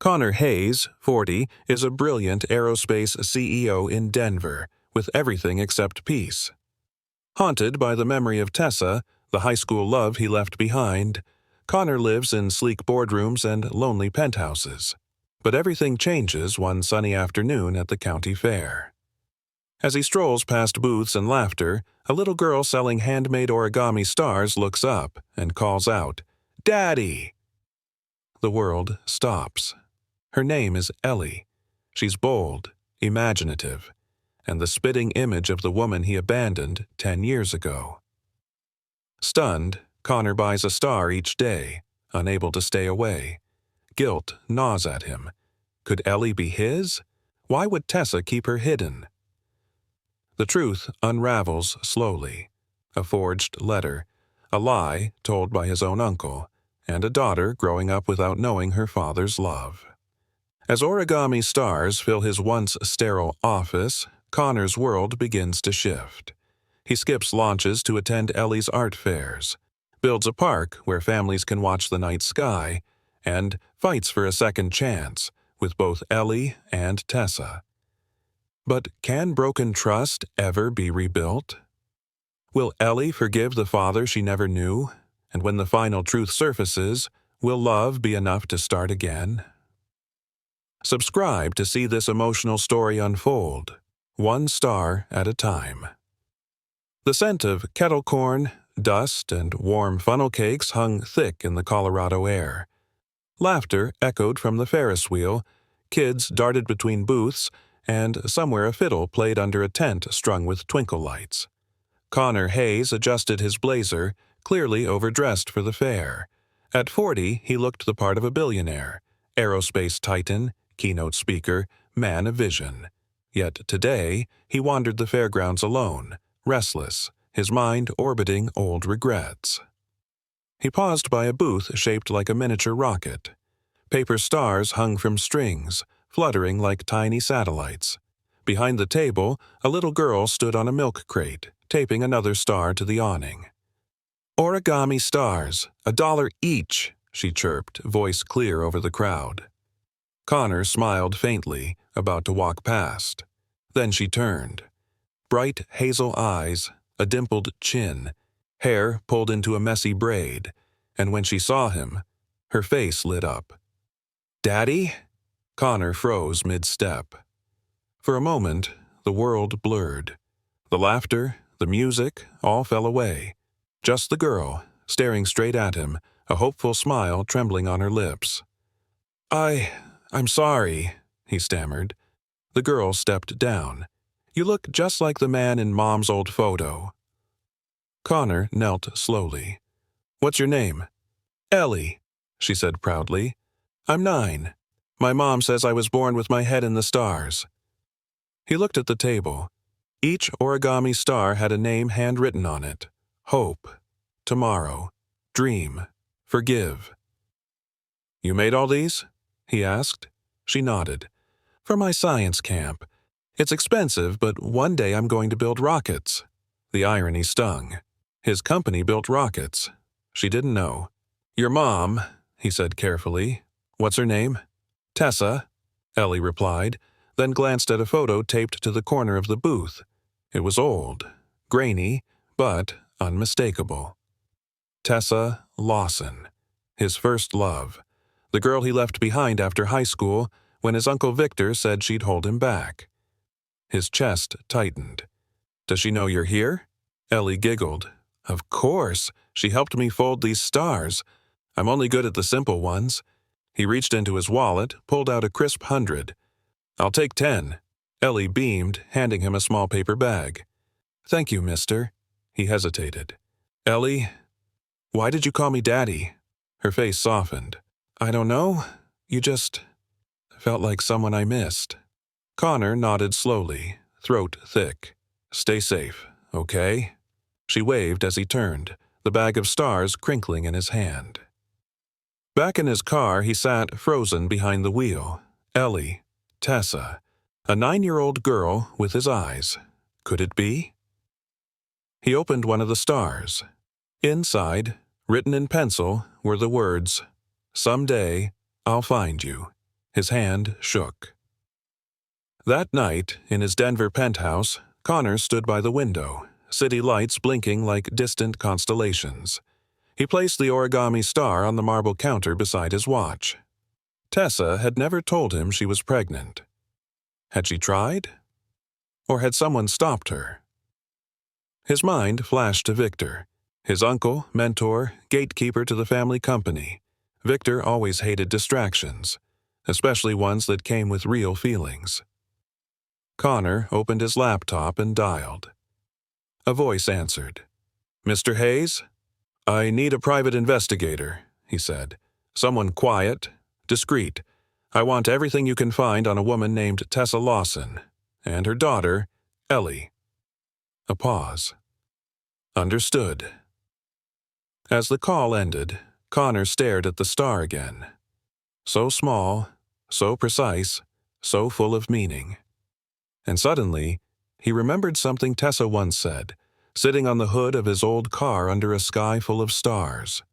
Connor Hayes, 40, is a brilliant aerospace CEO in Denver, with everything except peace. Haunted by the memory of Tessa, the high school love he left behind, Connor lives in sleek boardrooms and lonely penthouses. But everything changes one sunny afternoon at the county fair. As he strolls past booths and laughter, a little girl selling handmade origami stars looks up and calls out, "Daddy!" The world stops. Her name is Ellie. She's bold, imaginative, and the spitting image of the woman he abandoned 10 years ago. Stunned, Connor buys a star each day, unable to stay away. Guilt gnaws at him. Could Ellie be his? Why would Tessa keep her hidden? The truth unravels slowly. A forged letter, a lie told by his own uncle, and a daughter growing up without knowing her father's love. As origami stars fill his once sterile office, Connor's world begins to shift. He skips launches to attend Ellie's art fairs, builds a park where families can watch the night sky, and fights for a second chance with both Ellie and Tessa. But can broken trust ever be rebuilt? Will Ellie forgive the father she never knew? And when the final truth surfaces, will love be enough to start again? Subscribe to see this emotional story unfold, one star at a time. The scent of kettle corn, dust, and warm funnel cakes hung thick in the Colorado air. Laughter echoed from the Ferris wheel, kids darted between booths, and somewhere a fiddle played under a tent strung with twinkle lights. Connor Hayes adjusted his blazer, clearly overdressed for the fair. At 40, he looked the part of a billionaire, aerospace titan, keynote speaker, man of vision. Yet today, he wandered the fairgrounds alone, restless, his mind orbiting old regrets. He paused by a booth shaped like a miniature rocket. Paper stars hung from strings, fluttering like tiny satellites. Behind the table, a little girl stood on a milk crate, taping another star to the awning. "Origami stars, $1 each," she chirped, voice clear over the crowd. Connor smiled faintly, about to walk past. Then she turned. Bright hazel eyes, a dimpled chin, hair pulled into a messy braid, and when she saw him, her face lit up. "Daddy?" Connor froze mid-step. For a moment, the world blurred. The laughter, the music, all fell away. Just the girl, staring straight at him, a hopeful smile trembling on her lips. I'm sorry," he stammered. The girl stepped down. "You look just like the man in Mom's old photo." Connor knelt slowly. "What's your name?" "Ellie," she said proudly. "I'm 9. My mom says I was born with my head in the stars." He looked at the table. Each origami star had a name handwritten on it. Hope, tomorrow, dream, forgive. "You made all these?" he asked. She nodded. "For my science camp. It's expensive, but one day I'm going to build rockets." The irony stung. His company built rockets. She didn't know. "Your mom," he said carefully. "What's her name?" "Tessa," Ellie replied, then glanced at a photo taped to the corner of the booth. It was old, grainy, but unmistakable. Tessa Lawson, his first love, the girl he left behind after high school when his Uncle Victor said she'd hold him back. His chest tightened. "Does she know you're here?" Ellie giggled. "Of course. She helped me fold these stars. I'm only good at the simple ones." He reached into his wallet, pulled out a crisp 100. "I'll take 10. Ellie beamed, handing him a small paper bag. "Thank you, mister." He hesitated. "Ellie, why did you call me Daddy?" Her face softened. "I don't know. You just felt like someone I missed." Connor nodded slowly, throat thick. "Stay safe, okay?" She waved as he turned, the bag of stars crinkling in his hand. Back in his car, he sat frozen behind the wheel. Ellie, Tessa, a 9-year-old girl with his eyes. Could it be? He opened one of the stars. Inside, written in pencil, were the words, "Someday, I'll find you." His hand shook. That night, in his Denver penthouse, Connor stood by the window, city lights blinking like distant constellations. He placed the origami star on the marble counter beside his watch. Tessa had never told him she was pregnant. Had she tried? Or had someone stopped her? His mind flashed to Victor, his uncle, mentor, gatekeeper to the family company. Victor always hated distractions, especially ones that came with real feelings. Connor opened his laptop and dialed. A voice answered. "Mr. Hayes? I need a private investigator," he said. "Someone quiet, discreet. I want everything you can find on a woman named Tessa Lawson, and her daughter, Ellie." A pause. "Understood." As the call ended, Connor stared at the star again. So small, so precise, so full of meaning. And suddenly, he remembered something Tessa once said, sitting on the hood of his old car under a sky full of stars.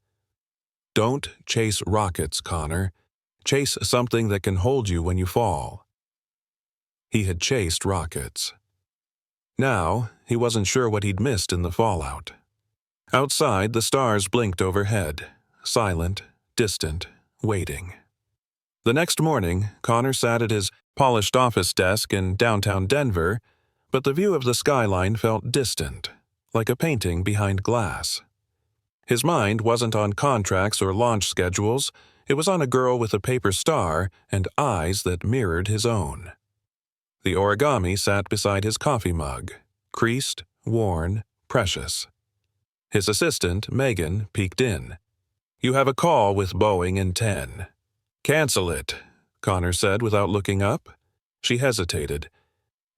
"Don't chase rockets, Connor. Chase something that can hold you when you fall." He had chased rockets. Now, he wasn't sure what he'd missed in the fallout. Outside, the stars blinked overhead, silent, distant, waiting. The next morning, Connor sat at his polished office desk in downtown Denver, but the view of the skyline felt distant, like a painting behind glass. His mind wasn't on contracts or launch schedules. It was on a girl with a paper star and eyes that mirrored his own. The origami sat beside his coffee mug, creased, worn, precious. His assistant, Megan, peeked in. "You have a call with Boeing in 10. "Cancel it," Connor said without looking up. She hesitated.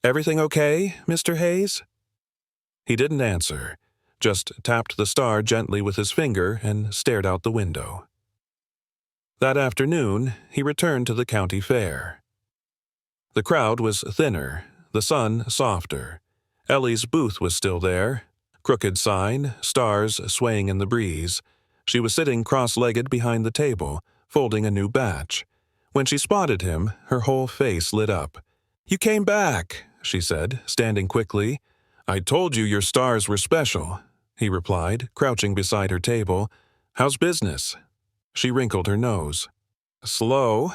"Everything okay, Mr. Hayes?" He didn't answer, just tapped the star gently with his finger and stared out the window. That afternoon, he returned to the county fair. The crowd was thinner, the sun softer. Ellie's booth was still there, crooked sign, stars swaying in the breeze. She was sitting cross-legged behind the table, folding a new batch. When she spotted him, her whole face lit up. "You came back," she said, standing quickly. "I told you your stars were special," he replied, crouching beside her table. "How's business?" She wrinkled her nose. "Slow,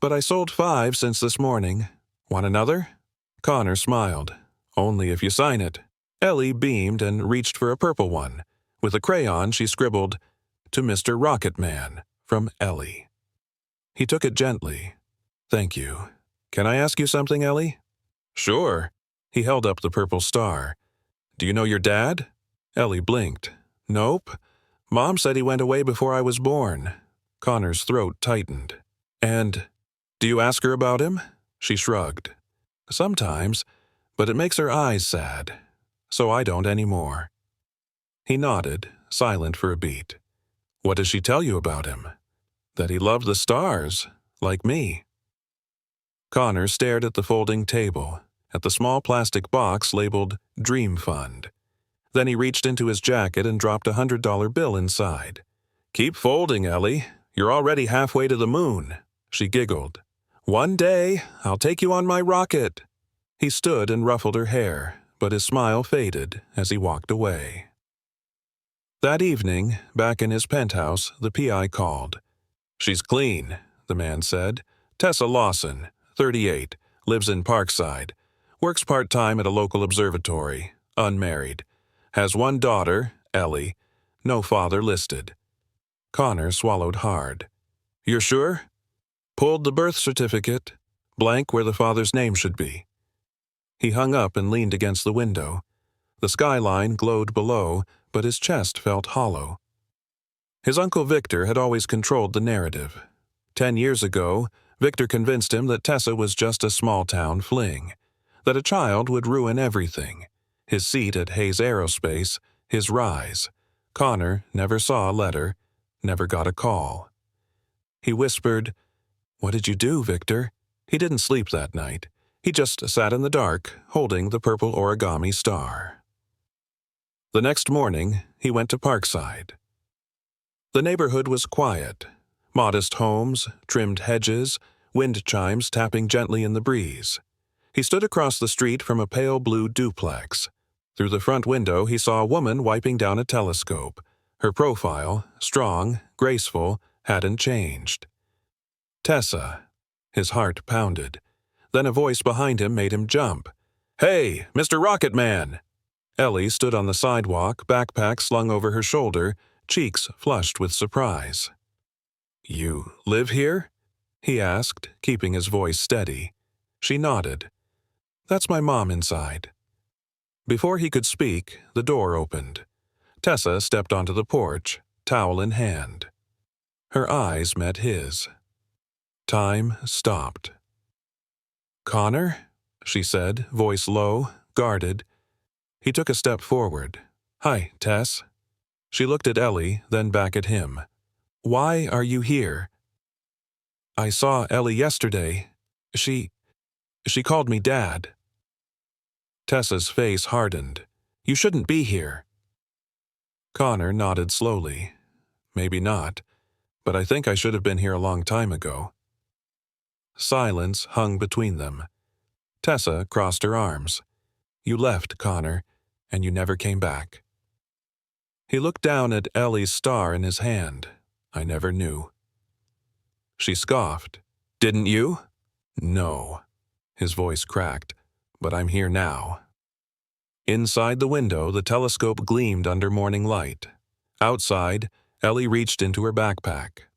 but I sold 5 since this morning. Want another?" Connor smiled. "Only if you sign it." Ellie beamed and reached for a purple one. With a crayon, she scribbled, "To Mr. Rocket Man, from Ellie." He took it gently. "Thank you. Can I ask you something, Ellie?" "Sure." He held up the purple star. "Do you know your dad?" Ellie blinked. "Nope. Mom said he went away before I was born." Connor's throat tightened. "And do you ask her about him?" She shrugged. "Sometimes, but it makes her eyes sad. So I don't anymore." He nodded, silent for a beat. "What does she tell you about him?" "That he loved the stars, like me." Connor stared at the folding table, at the small plastic box labeled Dream Fund. Then he reached into his jacket and dropped a $100 bill inside. "Keep folding, Ellie. You're already halfway to the moon." She giggled. "One day, I'll take you on my rocket." He stood and ruffled her hair, but his smile faded as he walked away. That evening, back in his penthouse, the PI called. "She's clean," the man said. "Tessa Lawson, 38, lives in Parkside, works part-time at a local observatory, unmarried, has one daughter, Ellie, no father listed." Connor swallowed hard. "You're sure?" "Pulled the birth certificate, blank where the father's name should be." He hung up and leaned against the window. The skyline glowed below, but his chest felt hollow. His Uncle Victor had always controlled the narrative. 10 years ago, Victor convinced him that Tessa was just a small-town fling, that a child would ruin everything. His seat at Hayes Aerospace, his rise. Connor never saw a letter, never got a call. He whispered, "What did you do, Victor?" He didn't sleep that night. He just sat in the dark, holding the purple origami star. The next morning, he went to Parkside. The neighborhood was quiet. Modest homes, trimmed hedges, wind chimes tapping gently in the breeze. He stood across the street from a pale blue duplex. Through the front window he saw a woman wiping down a telescope. Her profile, strong, graceful, hadn't changed. Tessa. His heart pounded. Then a voice behind him made him jump. "Hey, Mr. Rocket Man!" Ellie stood on the sidewalk, backpack slung over her shoulder, cheeks flushed with surprise. "You live here?" he asked, keeping his voice steady. She nodded. "That's my mom inside." Before he could speak, the door opened. Tessa stepped onto the porch, towel in hand. Her eyes met his. Time stopped. "Connor?" she said, voice low, guarded. He took a step forward. "Hi, Tess." She looked at Ellie, then back at him. "Why are you here?" "I saw Ellie yesterday. She called me Dad." Tessa's face hardened. "You shouldn't be here." Connor nodded slowly. "Maybe not, but I think I should have been here a long time ago." Silence hung between them. Tessa crossed her arms. "You left, Connor, and you never came back." He looked down at Ellie's star in his hand. "I never knew." She scoffed. "Didn't you?" "No." His voice cracked. "But I'm here now." Inside the window, the telescope gleamed under morning light. Outside, Ellie reached into her backpack.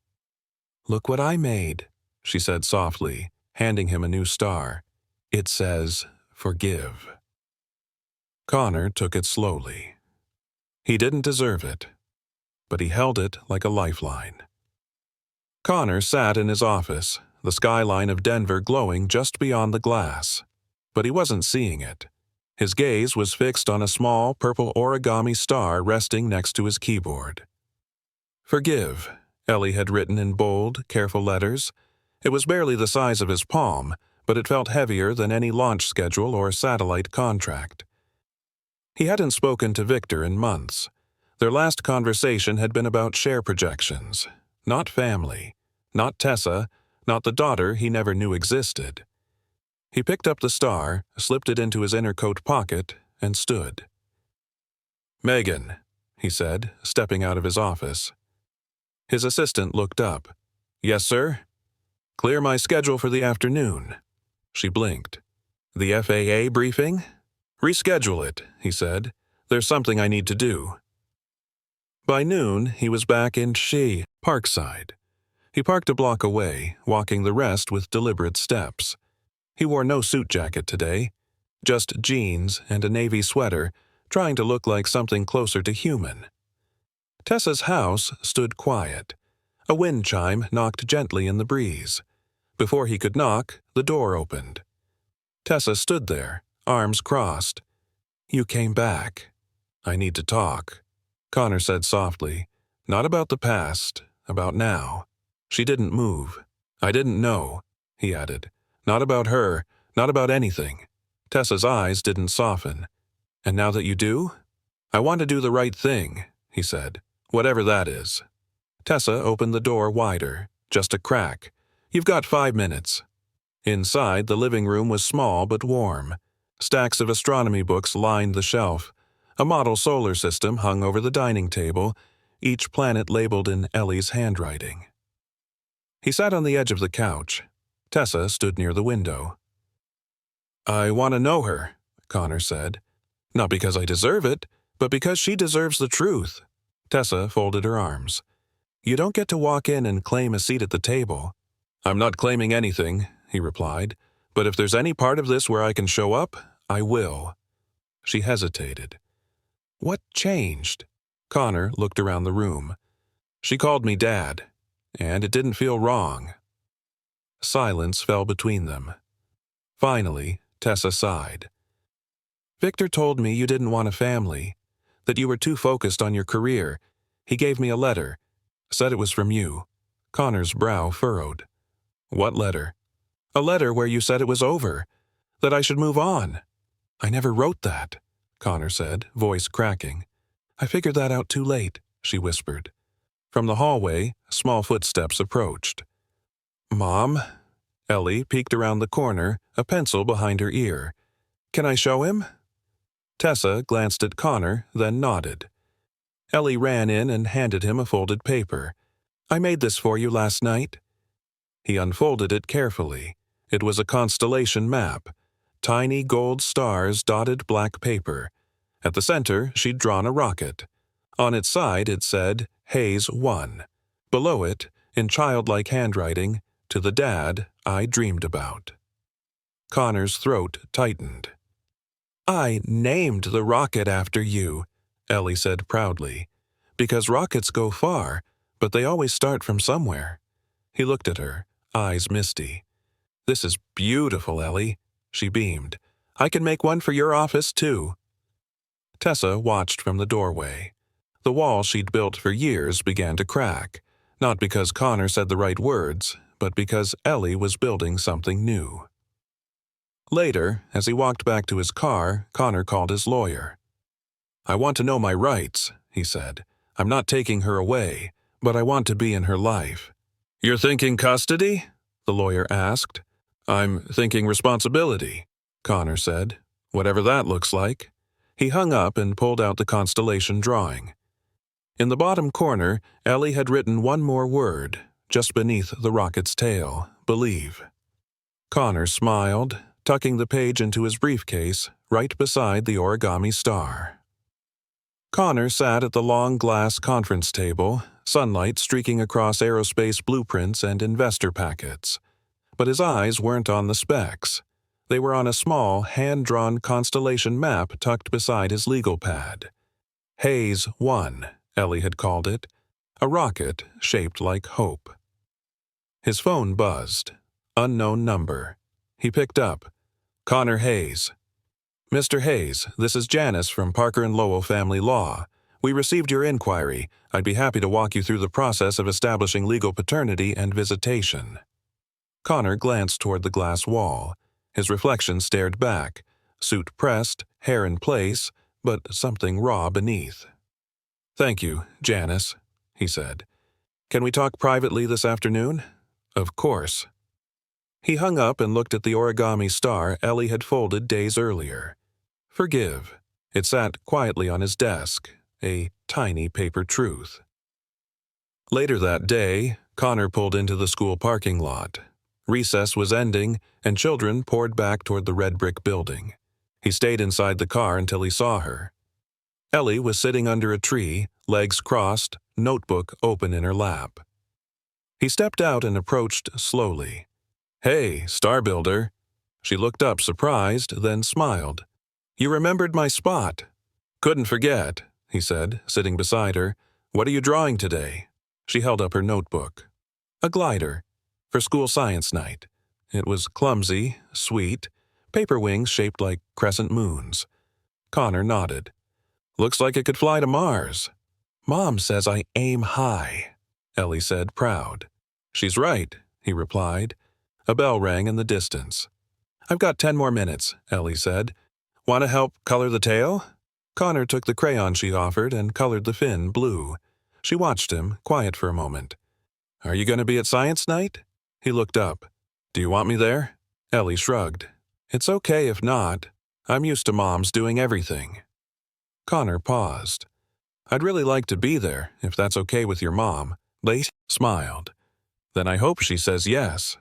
"Look what I made," she said softly, handing him a new star. "It says, forgive." Connor took it slowly. He didn't deserve it, but he held it like a lifeline. Connor sat in his office, the skyline of Denver glowing just beyond the glass. But he wasn't seeing it. His gaze was fixed on a small purple origami star resting next to his keyboard. "Forgive," Ellie had written in bold, careful letters. It was barely the size of his palm, but it felt heavier than any launch schedule or satellite contract. He hadn't spoken to Victor in months. Their last conversation had been about share projections. Not family. Not Tessa. Not the daughter he never knew existed. He picked up the star, slipped it into his inner coat pocket, and stood. "Megan," he said, stepping out of his office. His assistant looked up. "Yes, sir?" "Clear my schedule for the afternoon." She blinked. "The FAA briefing?" "Reschedule it," he said. "There's something I need to do." By noon, he was back in Parkside. He parked a block away, walking the rest with deliberate steps. He wore no suit jacket today, just jeans and a navy sweater, trying to look like something closer to human. Tessa's house stood quiet. A wind chime knocked gently in the breeze. Before he could knock, the door opened. Tessa stood there, arms crossed. "You came back. I need to talk," Connor said softly. "Not about the past, about now." She didn't move. "I didn't know," he added. "Not about her, not about anything." Tessa's eyes didn't soften. "And now that you do?" "I want to do the right thing," he said. "Whatever that is." Tessa opened the door wider, just a crack. "You've got 5 minutes." Inside, the living room was small but warm. Stacks of astronomy books lined the shelf. A model solar system hung over the dining table, each planet labeled in Ellie's handwriting. He sat on the edge of the couch. Tessa stood near the window. "I want to know her," Connor said. "Not because I deserve it, but because she deserves the truth." Tessa folded her arms. "You don't get to walk in and claim a seat at the table." "I'm not claiming anything," he replied. "But if there's any part of this where I can show up, I will." She hesitated. "What changed?" Connor looked around the room. "She called me Dad, and it didn't feel wrong." Silence fell between them. Finally, Tessa sighed. "Victor told me you didn't want a family, that you were too focused on your career. He gave me a letter, said it was from you." Connor's brow furrowed. "What letter?" "A letter where you said it was over, that I should move on." "I never wrote that," Connor said, voice cracking. "I figured that out too late," she whispered. From the hallway, small footsteps approached. "Mom?" Ellie peeked around the corner, a pencil behind her ear. "Can I show him?" Tessa glanced at Connor, then nodded. Ellie ran in and handed him a folded paper. "I made this for you last night." He unfolded it carefully. It was a constellation map. Tiny gold stars dotted black paper. At the center, she'd drawn a rocket. On its side, it said, Hayes 1. Below it, in childlike handwriting, "To the dad I dreamed about." Connor's throat tightened. "I named the rocket after you," Ellie said proudly. "Because rockets go far, but they always start from somewhere." He looked at her, eyes misty. "This is beautiful, Ellie," she beamed. "I can make one for your office, too." Tessa watched from the doorway. The wall she'd built for years began to crack, not because Connor said the right words, but because Ellie was building something new. Later, as he walked back to his car, Connor called his lawyer. "I want to know my rights," he said. "I'm not taking her away, but I want to be in her life." "You're thinking custody?" the lawyer asked. "I'm thinking responsibility," Connor said. "Whatever that looks like." He hung up and pulled out the constellation drawing. In the bottom corner, Ellie had written one more word, just beneath the rocket's tail: believe. Connor smiled, tucking the page into his briefcase, right beside the origami star. Connor sat at the long glass conference table, sunlight streaking across aerospace blueprints and investor packets. But his eyes weren't on the specs. They were on a small, hand-drawn constellation map tucked beside his legal pad. Hayes 1, Ellie had called it, a rocket shaped like hope. His phone buzzed. Unknown number. He picked up. "Connor Hayes." "Mr. Hayes, this is Janice from Parker & Lowell Family Law. We received your inquiry. I'd be happy to walk you through the process of establishing legal paternity and visitation." Connor glanced toward the glass wall. His reflection stared back, suit pressed, hair in place, but something raw beneath. "Thank you, Janice," he said. "Can we talk privately this afternoon?" "Of course." He hung up and looked at the origami star Ellie had folded days earlier. "Forgive." It sat quietly on his desk, a tiny paper truth. Later that day, Connor pulled into the school parking lot. Recess was ending, and children poured back toward the red brick building. He stayed inside the car until he saw her. Ellie was sitting under a tree, legs crossed, notebook open in her lap. He stepped out and approached slowly. "Hey, Star Builder." She looked up surprised, then smiled. "You remembered my spot." "Couldn't forget," he said, sitting beside her. "What are you drawing today?" She held up her notebook. "A glider. For school science night." It was clumsy, sweet, paper wings shaped like crescent moons. Connor nodded. "Looks like it could fly to Mars." "Mom says I aim high," Ellie said, proud. "She's right," he replied. A bell rang in the distance. "I've got 10 more minutes," Ellie said. "Want to help color the tail?" Connor took the crayon she offered and colored the fin blue. She watched him, quiet for a moment. "Are you going to be at science night?" He looked up. "Do you want me there?" Ellie shrugged. "It's okay if not. I'm used to moms doing everything." Connor paused. "I'd really like to be there, if that's okay with your mom." Late smiled. "Then I hope she says yes."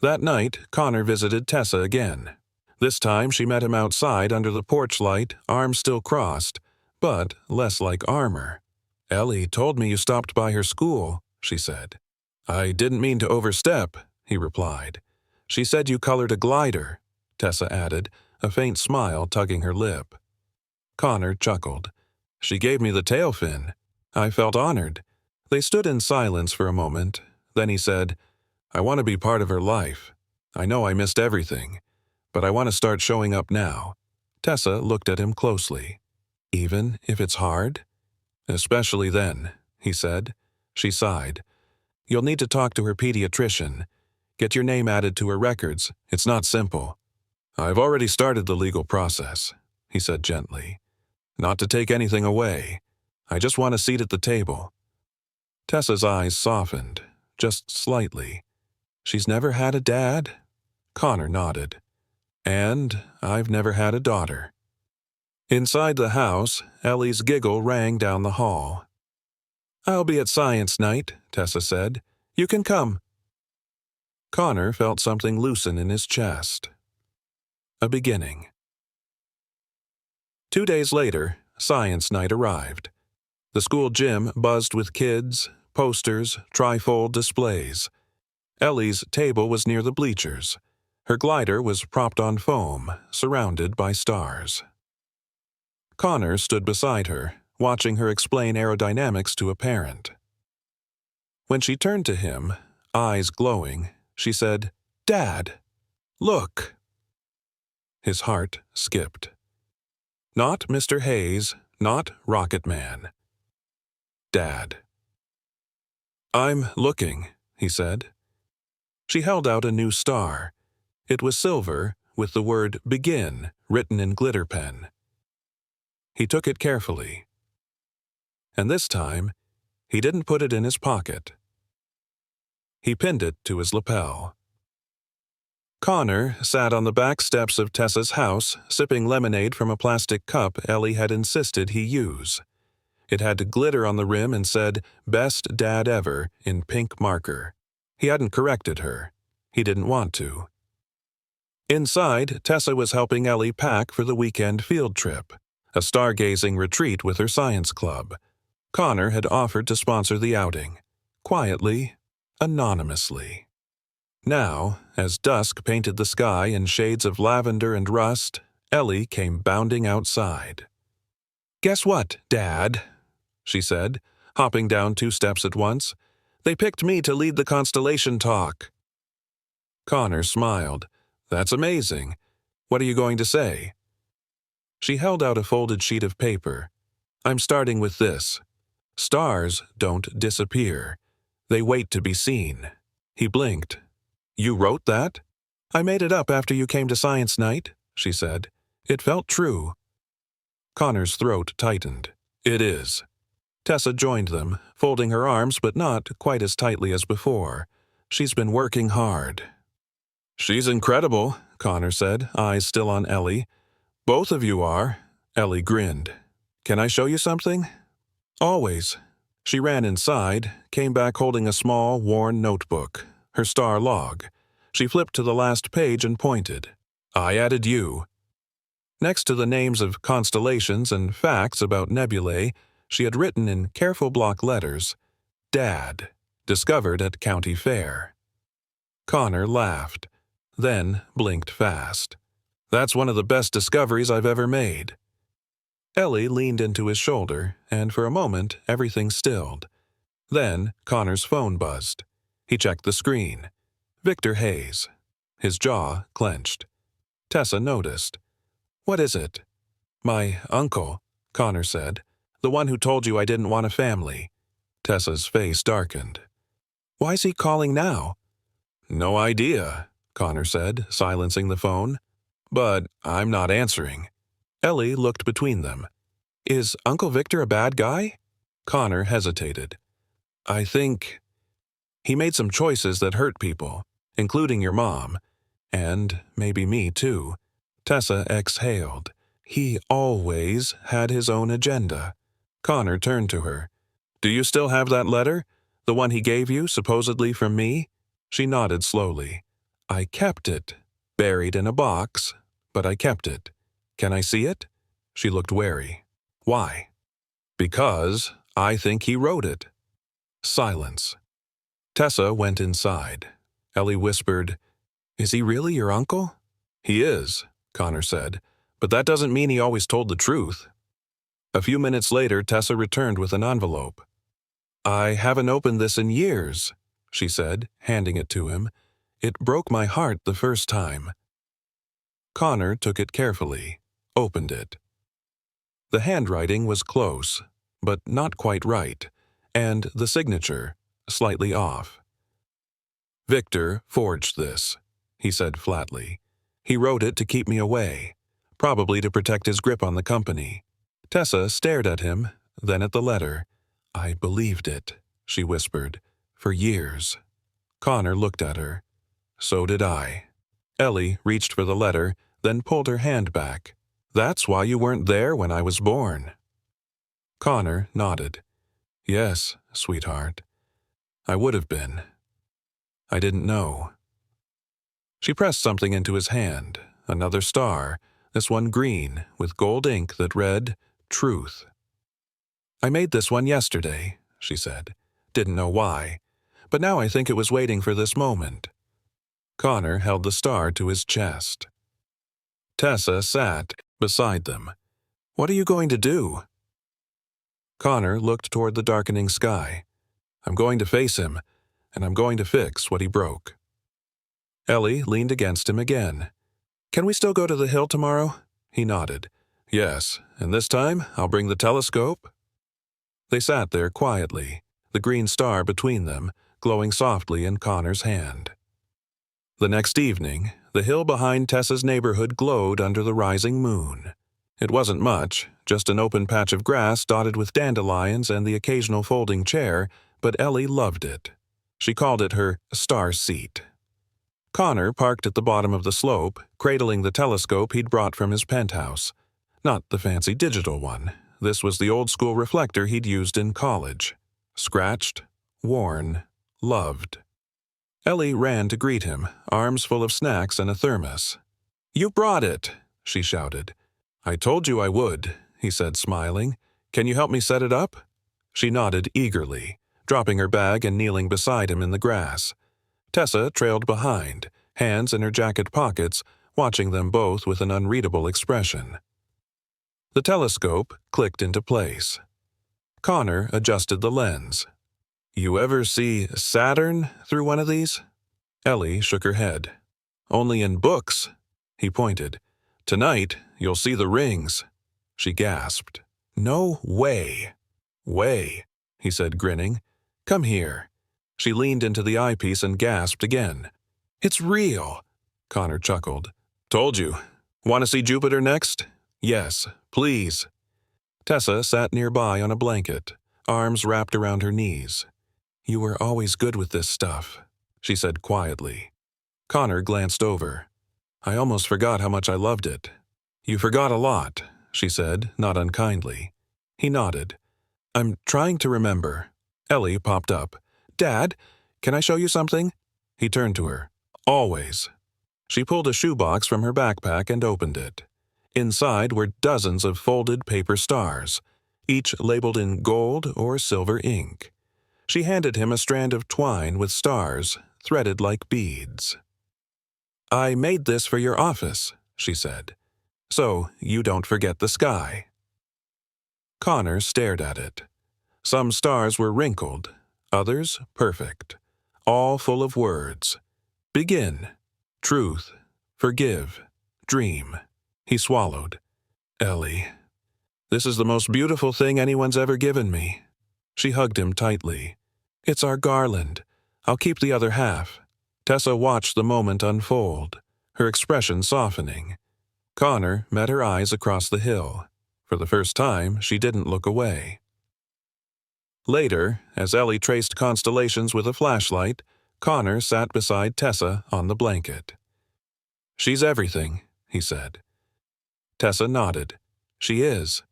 That night, Connor visited Tessa again. This time she met him outside under the porch light, arms still crossed, but less like armor. "Ellie told me you stopped by her school," she said. "I didn't mean to overstep," he replied. "She said you colored a glider," Tessa added, a faint smile tugging her lip. Connor chuckled. "She gave me the tail fin. I felt honored." They stood in silence for a moment. Then he said, "I want to be part of her life. I know I missed everything, but I want to start showing up now." Tessa looked at him closely. "Even if it's hard?" "Especially then," he said. She sighed. "You'll need to talk to her pediatrician. Get your name added to her records. It's not simple." "I've already started the legal process," he said gently. "Not to take anything away. I just want a seat at the table." Tessa's eyes softened, just slightly. She's never had a dad? Connor nodded. And I've never had a daughter. Inside the house, Ellie's giggle rang down the hall. I'll be at science night, Tessa said. You can come. Connor felt something loosen in his chest. A beginning. 2 days later, science night arrived. The school gym buzzed with kids, posters, trifold displays. Ellie's table was near the bleachers. Her glider was propped on foam, surrounded by stars. Connor stood beside her, watching her explain aerodynamics to a parent. When she turned to him, eyes glowing, she said, Dad, look. His heart skipped. Not Mr. Hayes, not Rocket Man. Dad. I'm looking, he said. She held out a new star. It was silver, with the word Begin written in glitter pen. He took it carefully. And this time, he didn't put it in his pocket. He pinned it to his lapel. Connor sat on the back steps of Tessa's house, sipping lemonade from a plastic cup Ellie had insisted he use. It had glitter on the rim and said, Best Dad Ever, in pink marker. He hadn't corrected her. He didn't want to. Inside, Tessa was helping Ellie pack for the weekend field trip, a stargazing retreat with her science club. Connor had offered to sponsor the outing, quietly, anonymously. Now, as dusk painted the sky in shades of lavender and rust, Ellie came bounding outside. Guess what, Dad? She said, hopping down 2 steps at once. They picked me to lead the constellation talk. Connor smiled. That's amazing. What are you going to say? She held out a folded sheet of paper. I'm starting with this. Stars don't disappear. They wait to be seen. He blinked. You wrote that? I made it up after you came to science night, she said. It felt true. Connor's throat tightened. It is. Tessa joined them, folding her arms but not quite as tightly as before. She's been working hard. She's incredible, Connor said, eyes still on Ellie. Both of you are. Ellie grinned. Can I show you something? Always. She ran inside, came back holding a small, worn notebook, her star log. She flipped to the last page and pointed. I added you. Next to the names of constellations and facts about nebulae, she had written in careful block letters, Dad, discovered at County Fair. Connor laughed, then blinked fast. That's one of the best discoveries I've ever made. Ellie leaned into his shoulder, and for a moment everything stilled. Then Connor's phone buzzed. He checked the screen. Victor Hayes. His jaw clenched. Tessa noticed. What is it? My uncle, Connor said. The one who told you I didn't want a family. Tessa's face darkened. Why's he calling now? No idea, Connor said, silencing the phone. But I'm not answering. Ellie looked between them. Is Uncle Victor a bad guy? Connor hesitated. I think he made some choices that hurt people, including your mom, and maybe me too. Tessa exhaled. He always had his own agenda. Connor turned to her. Do you still have that letter? The one he gave you, supposedly from me? She nodded slowly. I kept it. Buried in a box, but I kept it. Can I see it? She looked wary. Why? Because I think he wrote it. Silence. Tessa went inside. Ellie whispered, Is he really your uncle? He is, Connor said, but that doesn't mean he always told the truth. A few minutes later, Tessa returned with an envelope. I haven't opened this in years, she said, handing it to him. It broke my heart the first time. Connor took it carefully, opened it. The handwriting was close, but not quite right, and the signature slightly off. Victor forged this, he said flatly. He wrote it to keep me away, probably to protect his grip on the company. Tessa stared at him, then at the letter. I believed it, she whispered, for years. Connor looked at her. So did I. Ellie reached for the letter, then pulled her hand back. That's why you weren't there when I was born. Connor nodded. Yes, sweetheart. I would have been. I didn't know. She pressed something into his hand, another star, this one green, with gold ink that read, Truth. I made this one yesterday, she said. Didn't know why, but now I think it was waiting for this moment. Connor held the star to his chest. Tessa sat beside them. What are you going to do? Connor looked toward the darkening sky. I'm going to face him, and I'm going to fix what he broke. Ellie leaned against him again. Can we still go to the hill tomorrow? He nodded. Yes, and this time I'll bring the telescope. They sat there quietly, the green star between them, glowing softly in Connor's hand. The next evening, the hill behind Tessa's neighborhood glowed under the rising moon. It wasn't much, just an open patch of grass dotted with dandelions and the occasional folding chair, but Ellie loved it. She called it her star seat. Connor parked at the bottom of the slope, cradling the telescope he'd brought from his penthouse. Not the fancy digital one. This was the old-school reflector he'd used in college. Scratched, worn, loved. Ellie ran to greet him, arms full of snacks and a thermos. You brought it, she shouted. I told you I would, he said, smiling. Can you help me set it up? She nodded eagerly, dropping her bag and kneeling beside him in the grass. Tessa trailed behind, hands in her jacket pockets, watching them both with an unreadable expression. The telescope clicked into place. Connor adjusted the lens. You ever see Saturn through one of these? Ellie shook her head. Only in books, he pointed. Tonight, you'll see the rings. She gasped. No way. Way, he said, grinning. Come here. She leaned into the eyepiece and gasped again. It's real, Connor chuckled. Told you. Want to see Jupiter next? Yes, please. Tessa sat nearby on a blanket, arms wrapped around her knees. You were always good with this stuff, she said quietly. Connor glanced over. I almost forgot how much I loved it. You forgot a lot, she said, not unkindly. He nodded. I'm trying to remember. Ellie popped up. Dad, can I show you something? He turned to her. Always. She pulled a shoebox from her backpack and opened it. Inside were dozens of folded paper stars, each labeled in gold or silver ink. She handed him a strand of twine with stars, threaded like beads. I made this for your office, she said, so you don't forget the sky. Connor stared at it. Some stars were wrinkled, others perfect, all full of words. Begin, truth, forgive, dream. He swallowed. Ellie, this is the most beautiful thing anyone's ever given me. She hugged him tightly. It's our garland. I'll keep the other half. Tessa watched the moment unfold, her expression softening. Connor met her eyes across the hill. For the first time, she didn't look away. Later, as Ellie traced constellations with a flashlight, Connor sat beside Tessa on the blanket. She's everything, he said. Tessa nodded. She is.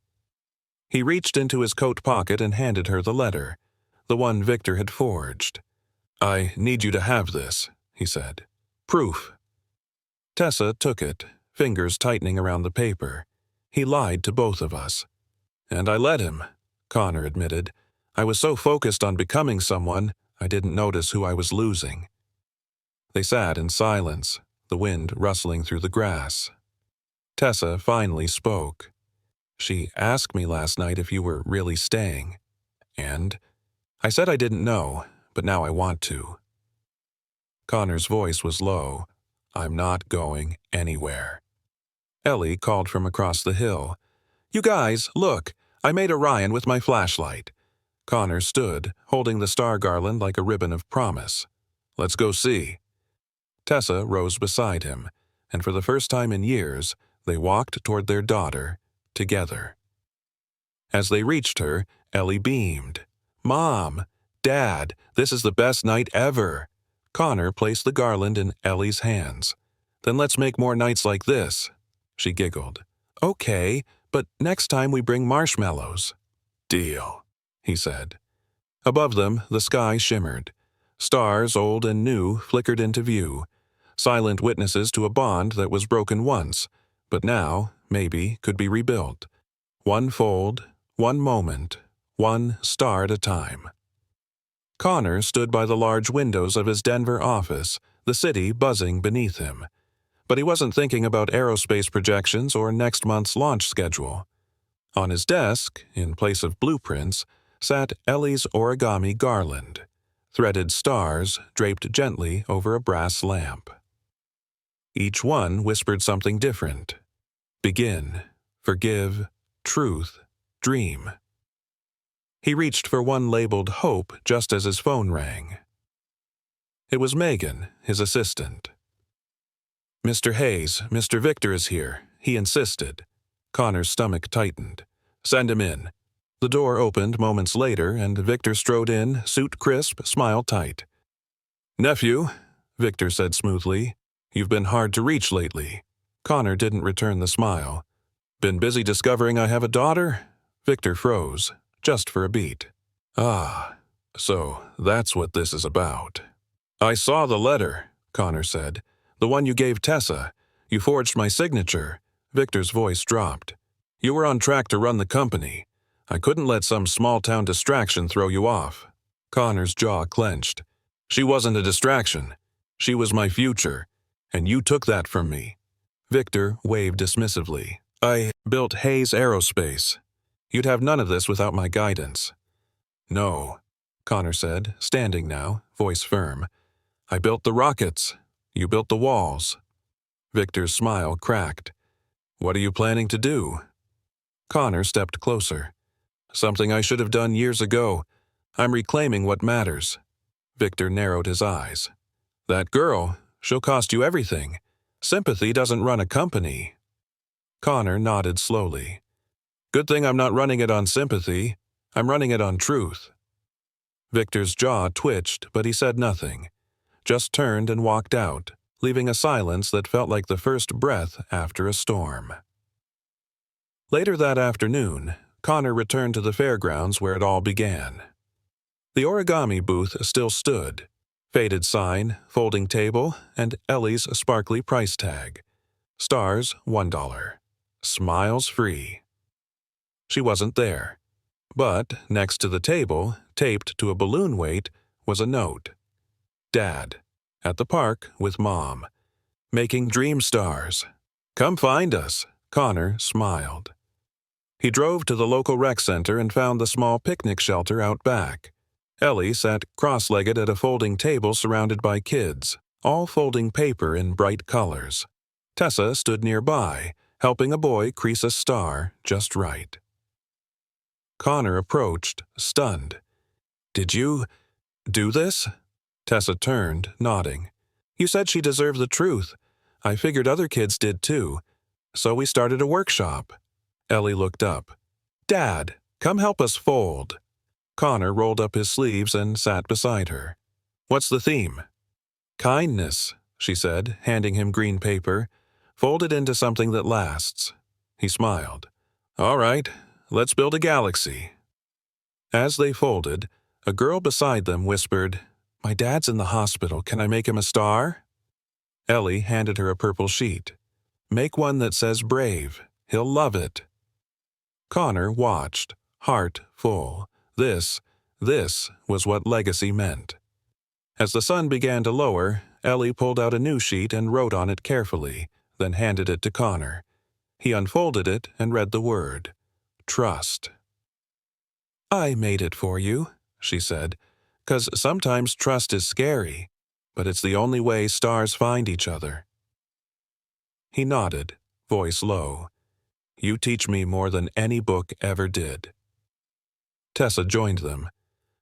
He reached into his coat pocket and handed her the letter, the one Victor had forged. I need you to have this, he said. Proof. Tessa took it, fingers tightening around the paper. He lied to both of us. And I let him, Connor admitted. I was so focused on becoming someone, I didn't notice who I was losing. They sat in silence, the wind rustling through the grass. Tessa finally spoke. She asked me last night if you were really staying. And I said I didn't know, but now I want to. Connor's voice was low. I'm not going anywhere. Ellie called from across the hill. You guys, look, I made Orion with my flashlight. Connor stood, holding the star garland like a ribbon of promise. Let's go see. Tessa rose beside him, and for the first time in years, they walked toward their daughter, together. As they reached her, Ellie beamed. Mom, Dad, this is the best night ever. Connor placed the garland in Ellie's hands. "Then let's make more nights like this." She giggled. "Okay, but next time we bring marshmallows." "Deal," he said. Above them, the sky shimmered. Stars, old and new, flickered into view, silent witnesses to a bond that was broken once, but now, maybe, could be rebuilt. One fold, one moment, one star at a time. Connor stood by the large windows of his Denver office, the city buzzing beneath him. But he wasn't thinking about aerospace projections or next month's launch schedule. On his desk, in place of blueprints, sat Ellie's origami garland, threaded stars draped gently over a brass lamp. Each one whispered something different. Begin, forgive, truth, dream. He reached for one labeled Hope just as his phone rang. It was Megan, his assistant. "Mr. Hayes, Mr. Victor is here," he insisted. Connor's stomach tightened. "Send him in." The door opened moments later, and Victor strode in, suit crisp, smile tight. "Nephew," Victor said smoothly, "you've been hard to reach lately." Connor didn't return the smile. "Been busy discovering I have a daughter?" Victor froze, just for a beat. "Ah, so that's what this is about." "I saw the letter," Connor said. "The one you gave Tessa. You forged my signature." Victor's voice dropped. "You were on track to run the company. I couldn't let some small-town distraction throw you off." Connor's jaw clenched. "She wasn't a distraction. She was my future, and you took that from me." Victor waved dismissively. "I built Hayes Aerospace. You'd have none of this without my guidance." "No," Connor said, standing now, voice firm. "I built the rockets. You built the walls." Victor's smile cracked. "What are you planning to do?" Connor stepped closer. "Something I should have done years ago. I'm reclaiming what matters." Victor narrowed his eyes. "That girl, she'll cost you everything. Sympathy doesn't run a company." Connor nodded slowly. "Good thing I'm not running it on sympathy. I'm running it on truth." Victor's jaw twitched, but he said nothing. Just turned and walked out, leaving a silence that felt like the first breath after a storm. Later that afternoon, Connor returned to the fairgrounds where it all began. The origami booth still stood. Faded sign, folding table, and Ellie's sparkly price tag. Stars, $1. Smiles free. She wasn't there. But next to the table, taped to a balloon weight, was a note. "Dad. At the park with Mom. Making dream stars. Come find us." Connor smiled. He drove to the local rec center and found the small picnic shelter out back. Ellie sat cross-legged at a folding table surrounded by kids, all folding paper in bright colors. Tessa stood nearby, helping a boy crease a star just right. Connor approached, stunned. "Did you do this?" Tessa turned, nodding. "You said she deserved the truth. I figured other kids did too. So we started a workshop." Ellie looked up. "Dad, come help us fold." Connor rolled up his sleeves and sat beside her. "What's the theme?" "Kindness," she said, handing him green paper. "Fold it into something that lasts." He smiled. "All right, let's build a galaxy." As they folded, a girl beside them whispered, "My dad's in the hospital. Can I make him a star?" Ellie handed her a purple sheet. "Make one that says brave. He'll love it." Connor watched, heart full. This was what legacy meant. As the sun began to lower, Ellie pulled out a new sheet and wrote on it carefully, then handed it to Connor. He unfolded it and read the word, trust. "I made it for you," she said, "'cause sometimes trust is scary, but it's the only way stars find each other." He nodded, voice low. "You teach me more than any book ever did." Tessa joined them.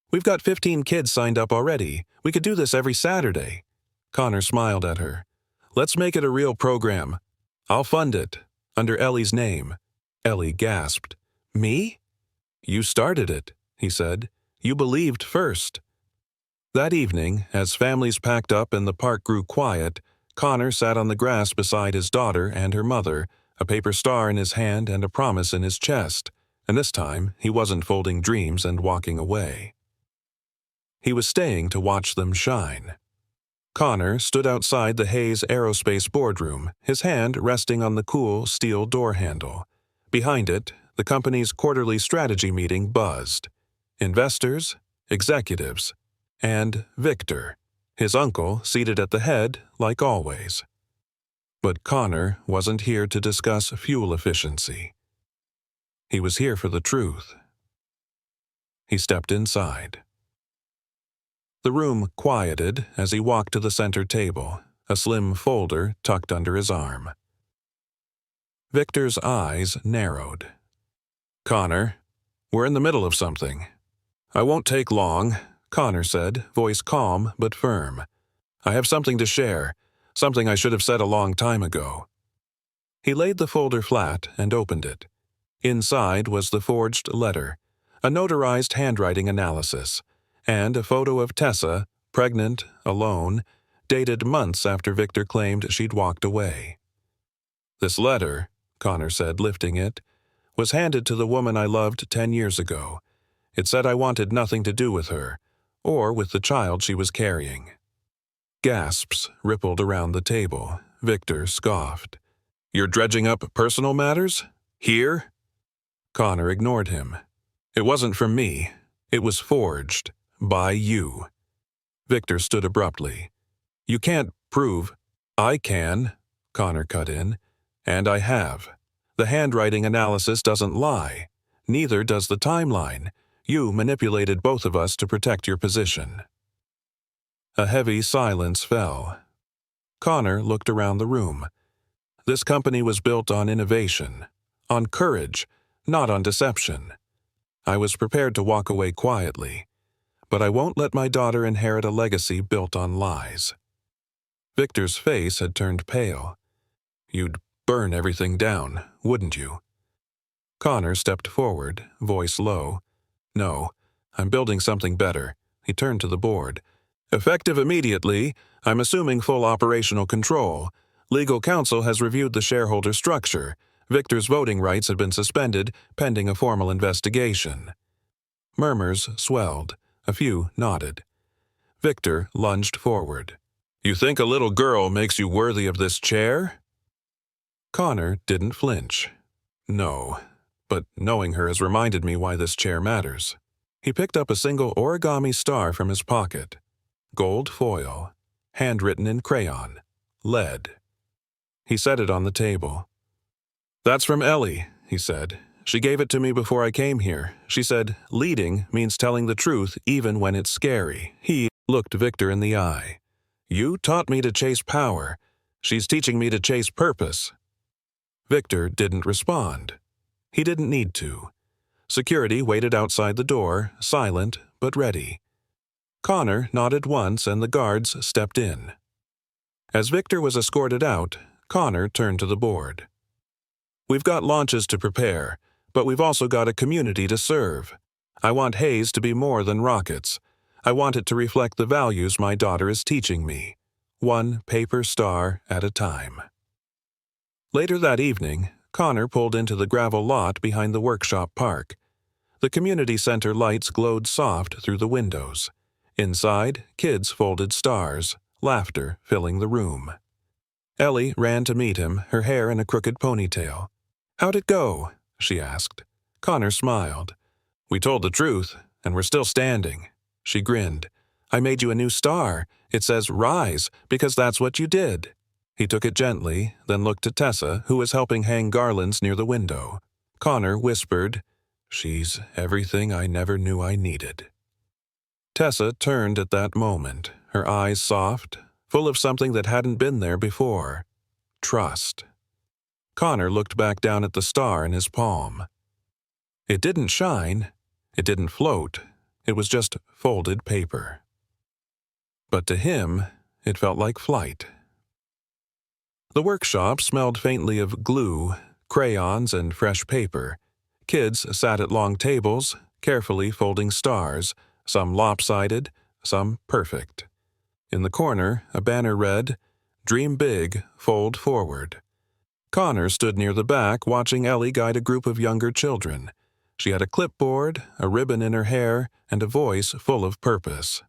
"We've got 15 kids signed up already. We could do this every Saturday." Connor smiled at her. "Let's make it a real program. I'll fund it, under Ellie's name." Ellie gasped. "Me?" "You started it," he said. "You believed first." That evening, as families packed up and the park grew quiet, Connor sat on the grass beside his daughter and her mother, a paper star in his hand and a promise in his chest, and this time he wasn't folding dreams and walking away. He was staying to watch them shine. Connor stood outside the Hayes Aerospace boardroom, his hand resting on the cool steel door handle. Behind it, the company's quarterly strategy meeting buzzed. Investors, executives, and Victor, his uncle, seated at the head like always. But Connor wasn't here to discuss fuel efficiency. He was here for the truth. He stepped inside. The room quieted as he walked to the center table, a slim folder tucked under his arm. Victor's eyes narrowed. "Connor, we're in the middle of something." "I won't take long," Connor said, voice calm but firm. "I have something to share, something I should have said a long time ago." He laid the folder flat and opened it. Inside was the forged letter, a notarized handwriting analysis, and a photo of Tessa, pregnant, alone, dated months after Victor claimed she'd walked away. "This letter," Connor said, lifting it, "was handed to the woman I loved 10 years ago. It said I wanted nothing to do with her, or with the child she was carrying." Gasps rippled around the table. Victor scoffed. "You're dredging up personal matters? Here?" Connor ignored him. "It wasn't from me. It was forged. By you." Victor stood abruptly. "You can't prove—" "I can," Connor cut in. "And I have. The handwriting analysis doesn't lie. Neither does the timeline. You manipulated both of us to protect your position." A heavy silence fell. Connor looked around the room. This company was built on innovation, on courage, not on deception. I was prepared to walk away quietly, but I won't let my daughter inherit a legacy built on lies. Victor's face had turned pale. "You'd burn everything down, wouldn't you?" Connor stepped forward, voice low. "No, I'm building something better." He turned to the board. "Effective immediately, I'm assuming full operational control. Legal counsel has reviewed the shareholder structure. Victor's voting rights have been suspended, pending a formal investigation." Murmurs swelled. A few nodded. Victor lunged forward. "You think a little girl makes you worthy of this chair?" Connor didn't flinch. "No, but knowing her has reminded me why this chair matters." He picked up a single origami star from his pocket. Gold foil, handwritten in crayon, lead. He set it on the table. "That's from Ellie," he said. "She gave it to me before I came here. She said, leading means telling the truth even when it's scary." He looked Victor in the eye. "You taught me to chase power. She's teaching me to chase purpose." Victor didn't respond. He didn't need to. Security waited outside the door, silent but ready. Connor nodded once and the guards stepped in. As Victor was escorted out, Connor turned to the board. "We've got launches to prepare, but we've also got a community to serve. I want Hayes to be more than rockets. I want it to reflect the values my daughter is teaching me, one paper star at a time." Later that evening, Connor pulled into the gravel lot behind the workshop park. The community center lights glowed soft through the windows. Inside, kids folded stars, laughter filling the room. Ellie ran to meet him, her hair in a crooked ponytail. "How'd it go?" she asked. Connor smiled. "We told the truth, and we're still standing." She grinned. "I made you a new star. It says Rise, because that's what you did." He took it gently, then looked at Tessa, who was helping hang garlands near the window. Connor whispered, "She's everything I never knew I needed." Tessa turned at that moment, her eyes soft, full of something that hadn't been there before. Trust. Connor looked back down at the star in his palm. It didn't shine. It didn't float. It was just folded paper. But to him, it felt like flight. The workshop smelled faintly of glue, crayons, and fresh paper. Kids sat at long tables, carefully folding stars, some lopsided, some perfect. In the corner, a banner read, "Dream big, fold forward." Connor stood near the back watching Ellie guide a group of younger children. She had a clipboard, a ribbon in her hair, and a voice full of purpose.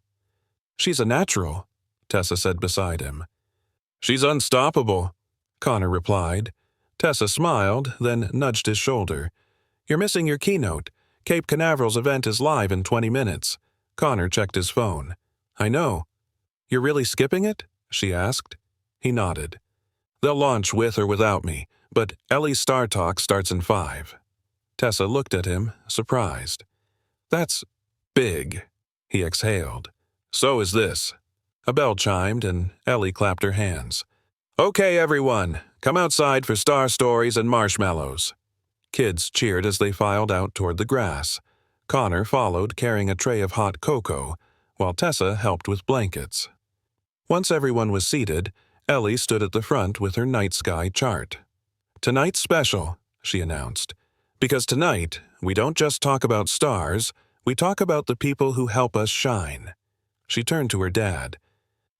"She's a natural," Tessa said beside him. "She's unstoppable," Connor replied. Tessa smiled, then nudged his shoulder. "You're missing your keynote. Cape Canaveral's event is live in 20 minutes. Connor checked his phone. "I know." "You're really skipping it?" she asked. He nodded. "They'll launch with or without me, but Ellie's Star Talk starts in 5. Tessa looked at him, surprised. "That's big," he exhaled. "So is this." A bell chimed and Ellie clapped her hands. "Okay, everyone, come outside for star stories and marshmallows." Kids cheered as they filed out toward the grass. Connor followed carrying a tray of hot cocoa, while Tessa helped with blankets. Once everyone was seated, Ellie stood at the front with her night sky chart. "Tonight's special," she announced. "Because tonight, we don't just talk about stars, we talk about the people who help us shine." She turned to her dad.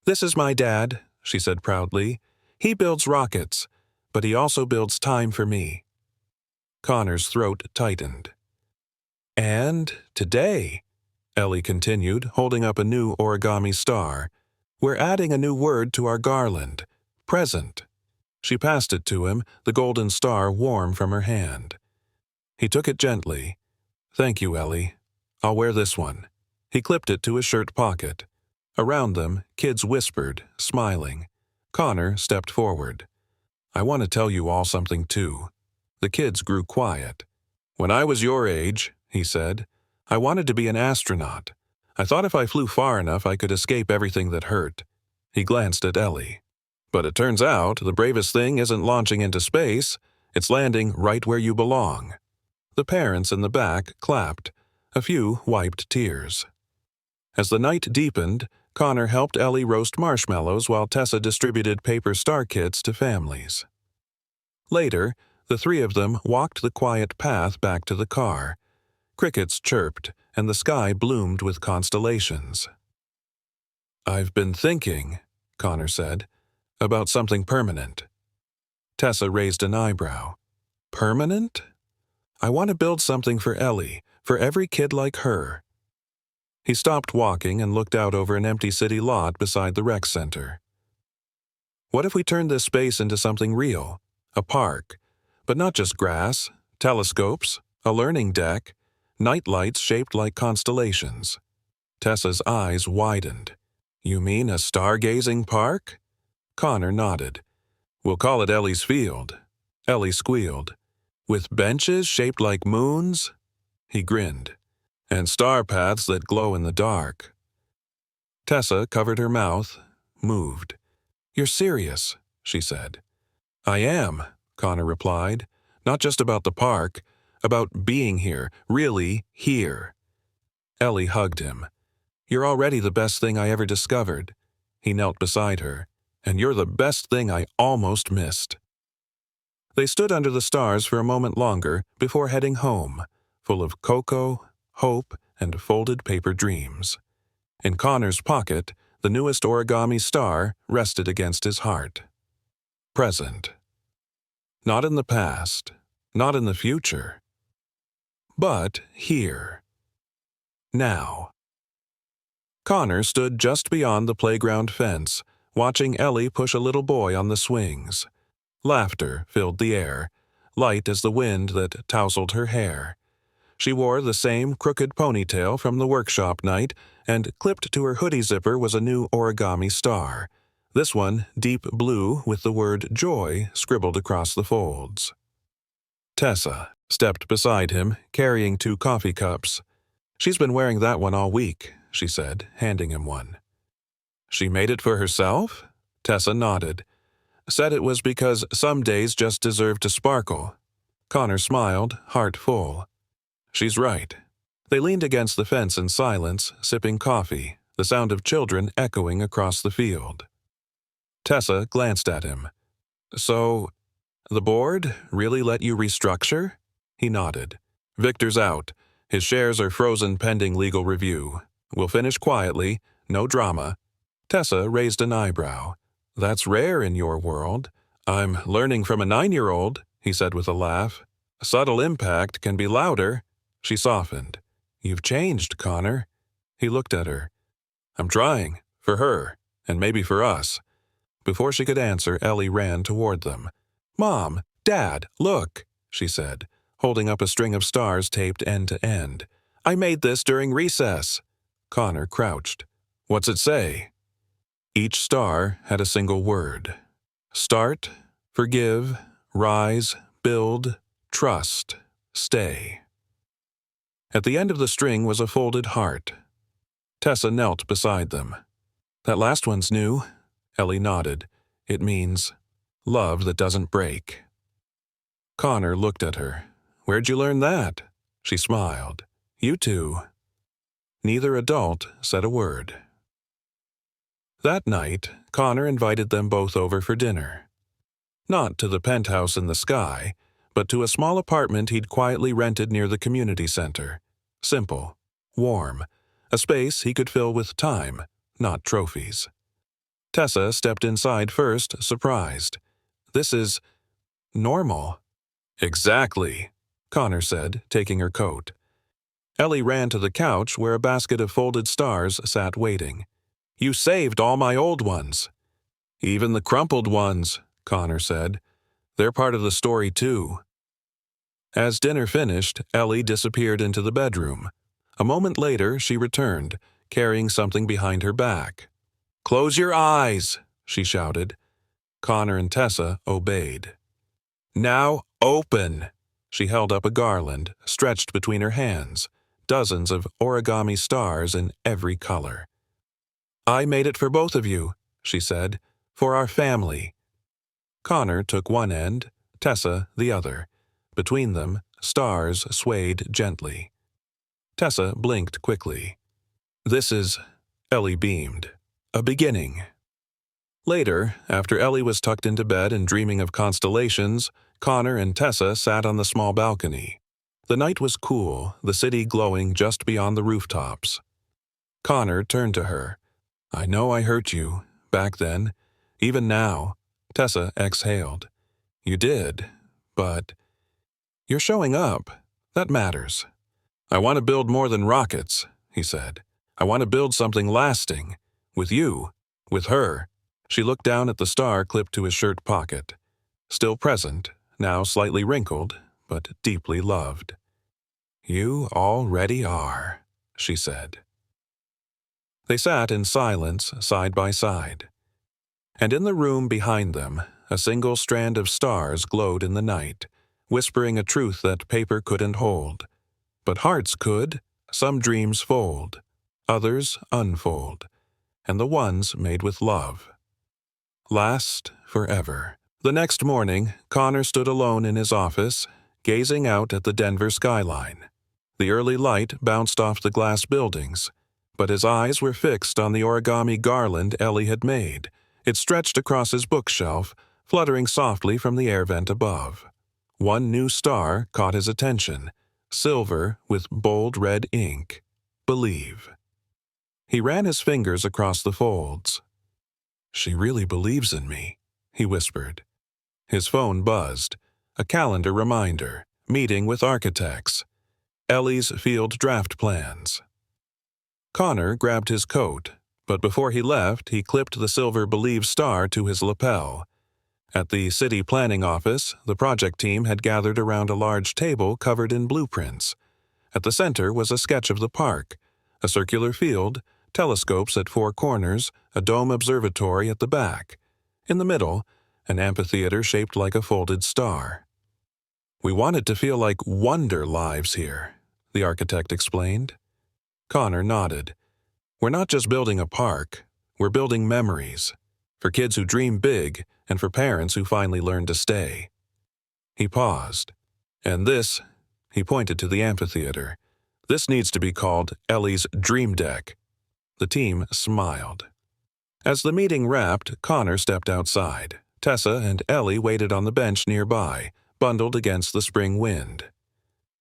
"This is my dad," she said proudly. "He builds rockets, but he also builds time for me." Connor's throat tightened. "And today," Ellie continued, holding up a new origami star, "we're adding a new word to our garland, present." She passed it to him, the golden star warm from her hand. He took it gently. "Thank you, Ellie. I'll wear this one." He clipped it to his shirt pocket. Around them, kids whispered, smiling. Connor stepped forward. "I want to tell you all something, too." The kids grew quiet. "When I was your age," he said, "I wanted to be an astronaut. I thought if I flew far enough I could escape everything that hurt." He glanced at Ellie. "But it turns out the bravest thing isn't launching into space, it's landing right where you belong." The parents in the back clapped. A few wiped tears. As the night deepened, Connor helped Ellie roast marshmallows while Tessa distributed paper star kits to families. Later, the three of them walked the quiet path back to the car. Crickets chirped, and the sky bloomed with constellations. "I've been thinking," Connor said, "about something permanent." Tessa raised an eyebrow. "Permanent?" "I want to build something for Ellie, for every kid like her." He stopped walking and looked out over an empty city lot beside the rec center. "What if we turned this space into something real? A park. But not just grass, telescopes, a learning deck, night lights shaped like constellations." Tessa's eyes widened. "You mean a stargazing park?" Connor nodded. "We'll call it Ellie's Field." Ellie squealed. "With benches shaped like moons?" He grinned. "And star paths that glow in the dark." Tessa covered her mouth, moved. "You're serious," she said. "I am," Connor replied. "Not just about the park, about being here, really here." Ellie hugged him. "You're already the best thing I ever discovered." He knelt beside her. "And you're the best thing I almost missed." They stood under the stars for a moment longer before heading home, full of cocoa, hope, and folded paper dreams. In Connor's pocket, the newest origami star rested against his heart. Present. Not in the past, not in the future, but here. Now. Connor stood just beyond the playground fence, watching Ellie push a little boy on the swings. Laughter filled the air, light as the wind that tousled her hair. She wore the same crooked ponytail from the workshop night, and clipped to her hoodie zipper was a new origami star. This one deep blue with the word joy scribbled across the folds. Tessa stepped beside him, carrying 2 coffee cups. "She's been wearing that one all week," she said, handing him one. "She made it for herself?" Tessa nodded. "Said it was because some days just deserve to sparkle." Connor smiled, heart full. "She's right." They leaned against the fence in silence, sipping coffee, the sound of children echoing across the field. Tessa glanced at him. "So, the board really let you restructure?" He nodded. "Victor's out. His shares are frozen pending legal review. We'll finish quietly, No drama. Tessa raised an eyebrow. That's rare in your world. I'm learning from a 9-year-old, he said with a laugh. A subtle impact can be louder. She softened. You've changed, Connor. He looked at her. I'm trying. For her. And maybe for us. Before she could answer, Ellie ran toward them. Mom, Dad, look, she said, holding up a string of stars taped end to end. I made this during recess. Connor crouched. What's it say? Each star had a single word. Start, forgive, rise, build, trust, stay. At the end of the string was a folded heart. Tessa knelt beside them. That last one's new. Ellie nodded. It means love that doesn't break. Connor looked at her. Where'd you learn that? She smiled. You two. Neither adult said a word. That night, Connor invited them both over for dinner. Not to the penthouse in the sky, but to a small apartment he'd quietly rented near the community center. Simple, warm, a space he could fill with time, not trophies. Tessa stepped inside first, surprised. This is normal. Exactly, Connor said, taking her coat. Ellie ran to the couch where a basket of folded stars sat waiting. You saved all my old ones. Even the crumpled ones, Connor said. They're part of the story too. As dinner finished, Ellie disappeared into the bedroom. A moment later, she returned, carrying something behind her back. Close your eyes, she shouted. Connor and Tessa obeyed. Now open! She held up a garland, stretched between her hands, dozens of origami stars in every color. I made it for both of you, she said, for our family. Connor took one end, Tessa the other. Between them, stars swayed gently. Tessa blinked quickly. This is, Ellie beamed, a beginning. Later, after Ellie was tucked into bed and dreaming of constellations, Connor and Tessa sat on the small balcony. The night was cool, the city glowing just beyond the rooftops. Connor turned to her. I know I hurt you, back then, even now. Tessa exhaled. You did, but you're showing up. That matters. I want to build more than rockets, he said. I want to build something lasting. With you. With her. She looked down at the star clipped to his shirt pocket. Still present, now slightly wrinkled, but deeply loved. You already are, she said. They sat in silence, side by side. And in the room behind them, a single strand of stars glowed in the night, whispering a truth that paper couldn't hold. But hearts could. Some dreams fold, others unfold, and the ones made with love last forever. The next morning, Connor stood alone in his office, gazing out at the Denver skyline. The early light bounced off the glass buildings, but his eyes were fixed on the origami garland Ellie had made. It stretched across his bookshelf, fluttering softly from the air vent above. One new star caught his attention, silver with bold red ink. Believe. He ran his fingers across the folds. She really believes in me, he whispered. His phone buzzed. A calendar reminder. Meeting with architects. Ellie's field draft plans. Connor grabbed his coat, but before he left, he clipped the silver Believe star to his lapel. At the city planning office, the project team had gathered around a large table covered in blueprints. At the center was a sketch of the park, a circular field, telescopes at four corners, a dome observatory at the back. In the middle, an amphitheater shaped like a folded star. We want it to feel like wonder lives here, the architect explained. Connor nodded. We're not just building a park, we're building memories. For kids who dream big, and for parents who finally learn to stay. He paused. And this, he pointed to the amphitheater, this needs to be called Ellie's Dream Deck. The team smiled. As the meeting wrapped, Connor stepped outside. Tessa and Ellie waited on the bench nearby, bundled against the spring wind.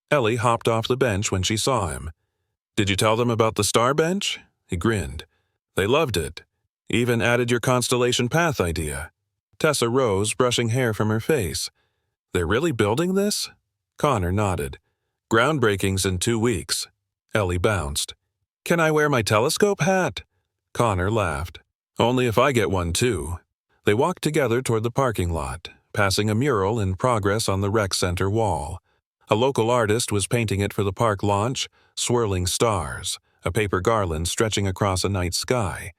Ellie hopped off the bench when she saw him. Did you tell them about the star bench? He grinned. They loved it. Even added your constellation path idea. Tessa rose, brushing hair from her face. They're really building this? Connor nodded. Groundbreaking's in 2 weeks. Ellie bounced. Can I wear my telescope hat? Connor laughed. Only if I get one too. They walked together toward the parking lot, passing a mural in progress on the rec center wall. A local artist was painting it for the park launch, swirling stars, a paper garland stretching across a night sky.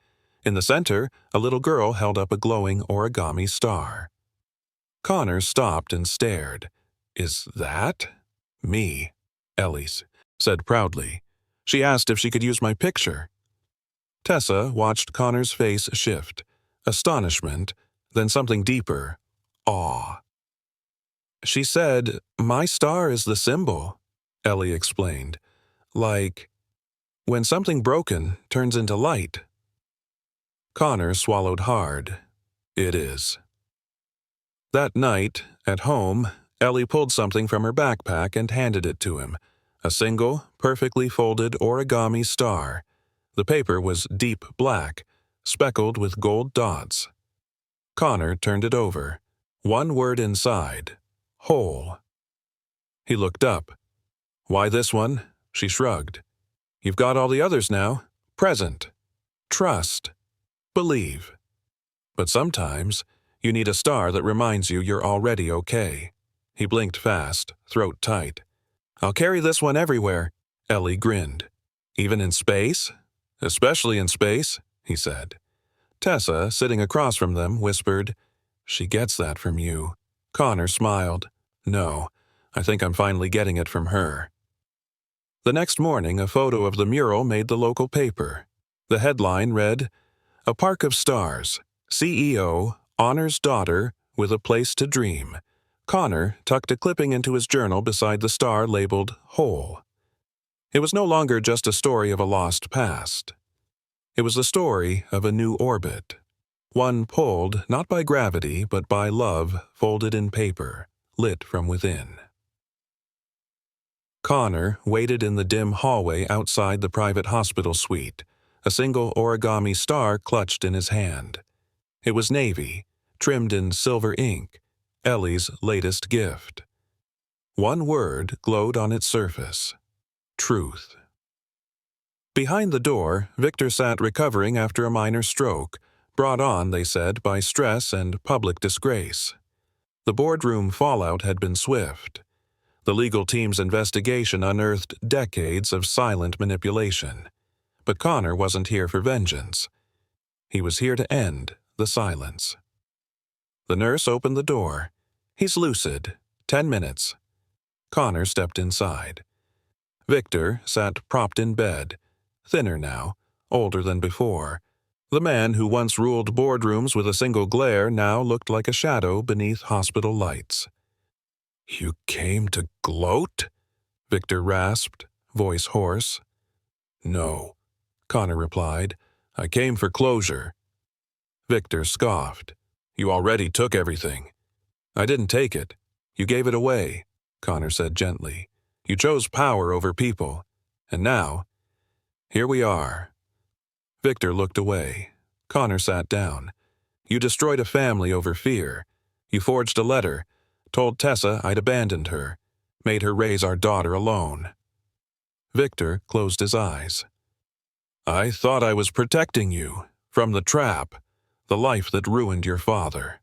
In the center, a little girl held up a glowing origami star. Connor stopped and stared. Is that? Me, Ellie said proudly. She asked if she could use my picture. Tessa watched Connor's face shift. Astonishment, then something deeper. Awe. She said, my star is the symbol, Ellie explained. Like, when something broken turns into light. Connor swallowed hard. It is. That night, at home, Ellie pulled something from her backpack and handed it to him. A single, perfectly folded origami star. The paper was deep black, speckled with gold dots. Connor turned it over. One word inside. Whole. He looked up. Why this one? She shrugged. You've got all the others now. Present. Trust. Believe. But sometimes, you need a star that reminds you you're already okay. He blinked fast, throat tight. I'll carry this one everywhere, Ellie grinned. Even in space? Especially in space, he said. Tessa, sitting across from them, whispered, She gets that from you. Connor smiled. No, I think I'm finally getting it from her. The next morning, a photo of the mural made the local paper. The headline read, A Park of Stars. CEO honors daughter with a place to dream. Connor tucked a clipping into his journal beside the star labeled Whole. It was no longer just a story of a lost past. It was the story of a new orbit. One pulled not by gravity but by love folded in paper, lit from within. Connor waited in the dim hallway outside the private hospital suite, a single origami star clutched in his hand. It was navy, trimmed in silver ink, Ellie's latest gift. One word glowed on its surface. Truth. Behind the door, Victor sat recovering after a minor stroke, brought on, they said, by stress and public disgrace. The boardroom fallout had been swift. The legal team's investigation unearthed decades of silent manipulation. But Connor wasn't here for vengeance. He was here to end the silence. The nurse opened the door. He's lucid. 10 minutes. Connor stepped inside. Victor sat propped in bed, thinner now, older than before. The man who once ruled boardrooms with a single glare now looked like a shadow beneath hospital lights. You came to gloat? Victor rasped, voice hoarse. No, Connor replied. I came for closure. Victor scoffed. You already took everything. I didn't take it. You gave it away, Connor said gently. You chose power over people. And now, here we are. Victor looked away. Connor sat down. You destroyed a family over fear. You forged a letter, told Tessa I'd abandoned her, made her raise our daughter alone. Victor closed his eyes. I thought I was protecting you, from the trap, the life that ruined your father.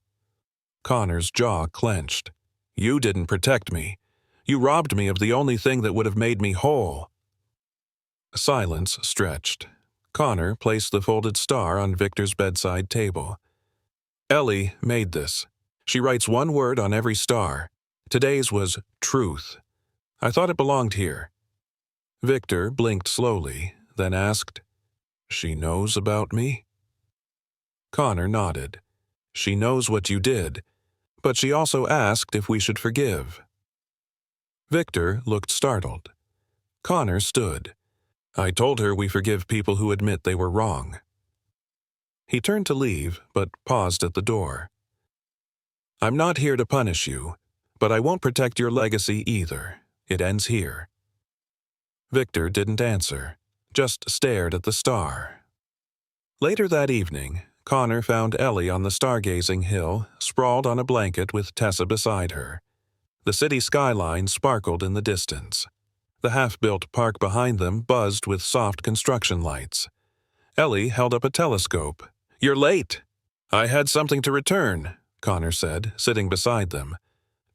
Connor's jaw clenched. You didn't protect me. You robbed me of the only thing that would have made me whole. Silence stretched. Connor placed the folded star on Victor's bedside table. Ellie made this. She writes one word on every star. Today's was truth. I thought it belonged here. Victor blinked slowly, then asked, She knows about me? Connor nodded. She knows what you did, but she also asked if we should forgive. Victor looked startled. Connor stood. I told her we forgive people who admit they were wrong. He turned to leave, but paused at the door. I'm not here to punish you, but I won't protect your legacy either. It ends here. Victor didn't answer, just stared at the star. Later that evening, Connor found Ellie on the stargazing hill, sprawled on a blanket with Tessa beside her. The city skyline sparkled in the distance. The half-built park behind them buzzed with soft construction lights. Ellie held up a telescope. "You're late." "I had something to return," Connor said, sitting beside them.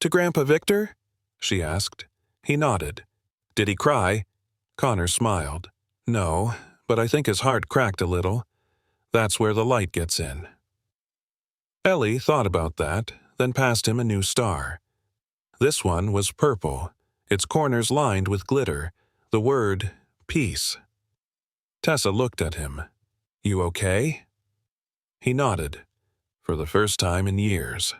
"To Grandpa Victor?" she asked. He nodded. "Did he cry?" Connor smiled. "No, but I think his heart cracked a little. That's where the light gets in." Ellie thought about that, then passed him a new star. This one was purple, its corners lined with glitter, the word peace. Tessa looked at him. "You okay?" He nodded, for the first time in years.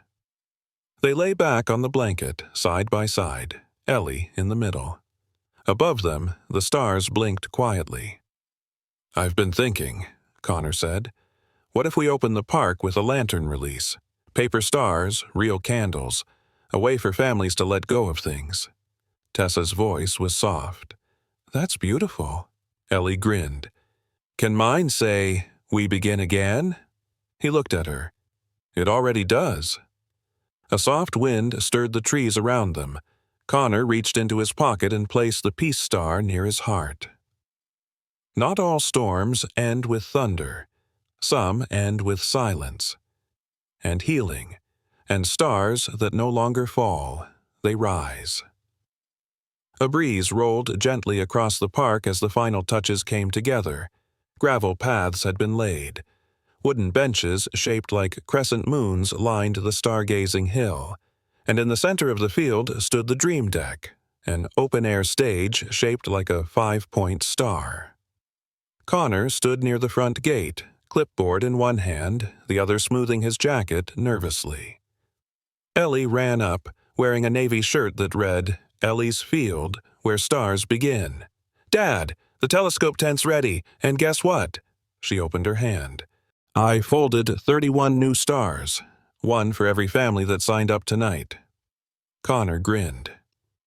They lay back on the blanket, side by side, Ellie in the middle. Above them, the stars blinked quietly. "I've been thinking," Connor said. "What if we open the park with a lantern release? Paper stars, real candles, a way for families to let go of things." Tessa's voice was soft. "That's beautiful." Ellie grinned. "Can mine say, 'We begin again'?" He looked at her. "It already does." A soft wind stirred the trees around them. Connor reached into his pocket and placed the peace star near his heart. Not all storms end with thunder. Some end with silence. And healing. And stars that no longer fall, they rise. A breeze rolled gently across the park as the final touches came together. Gravel paths had been laid. Wooden benches shaped like crescent moons lined the stargazing hill, and in the center of the field stood the dream deck, an open-air stage shaped like a 5-point star. Connor stood near the front gate, clipboard in one hand, the other smoothing his jacket nervously. Ellie ran up, wearing a navy shirt that read, "Ellie's Field, where stars begin." "Dad, the telescope tent's ready, and guess what?" She opened her hand. "I folded 31 new stars, one for every family that signed up tonight." Connor grinned.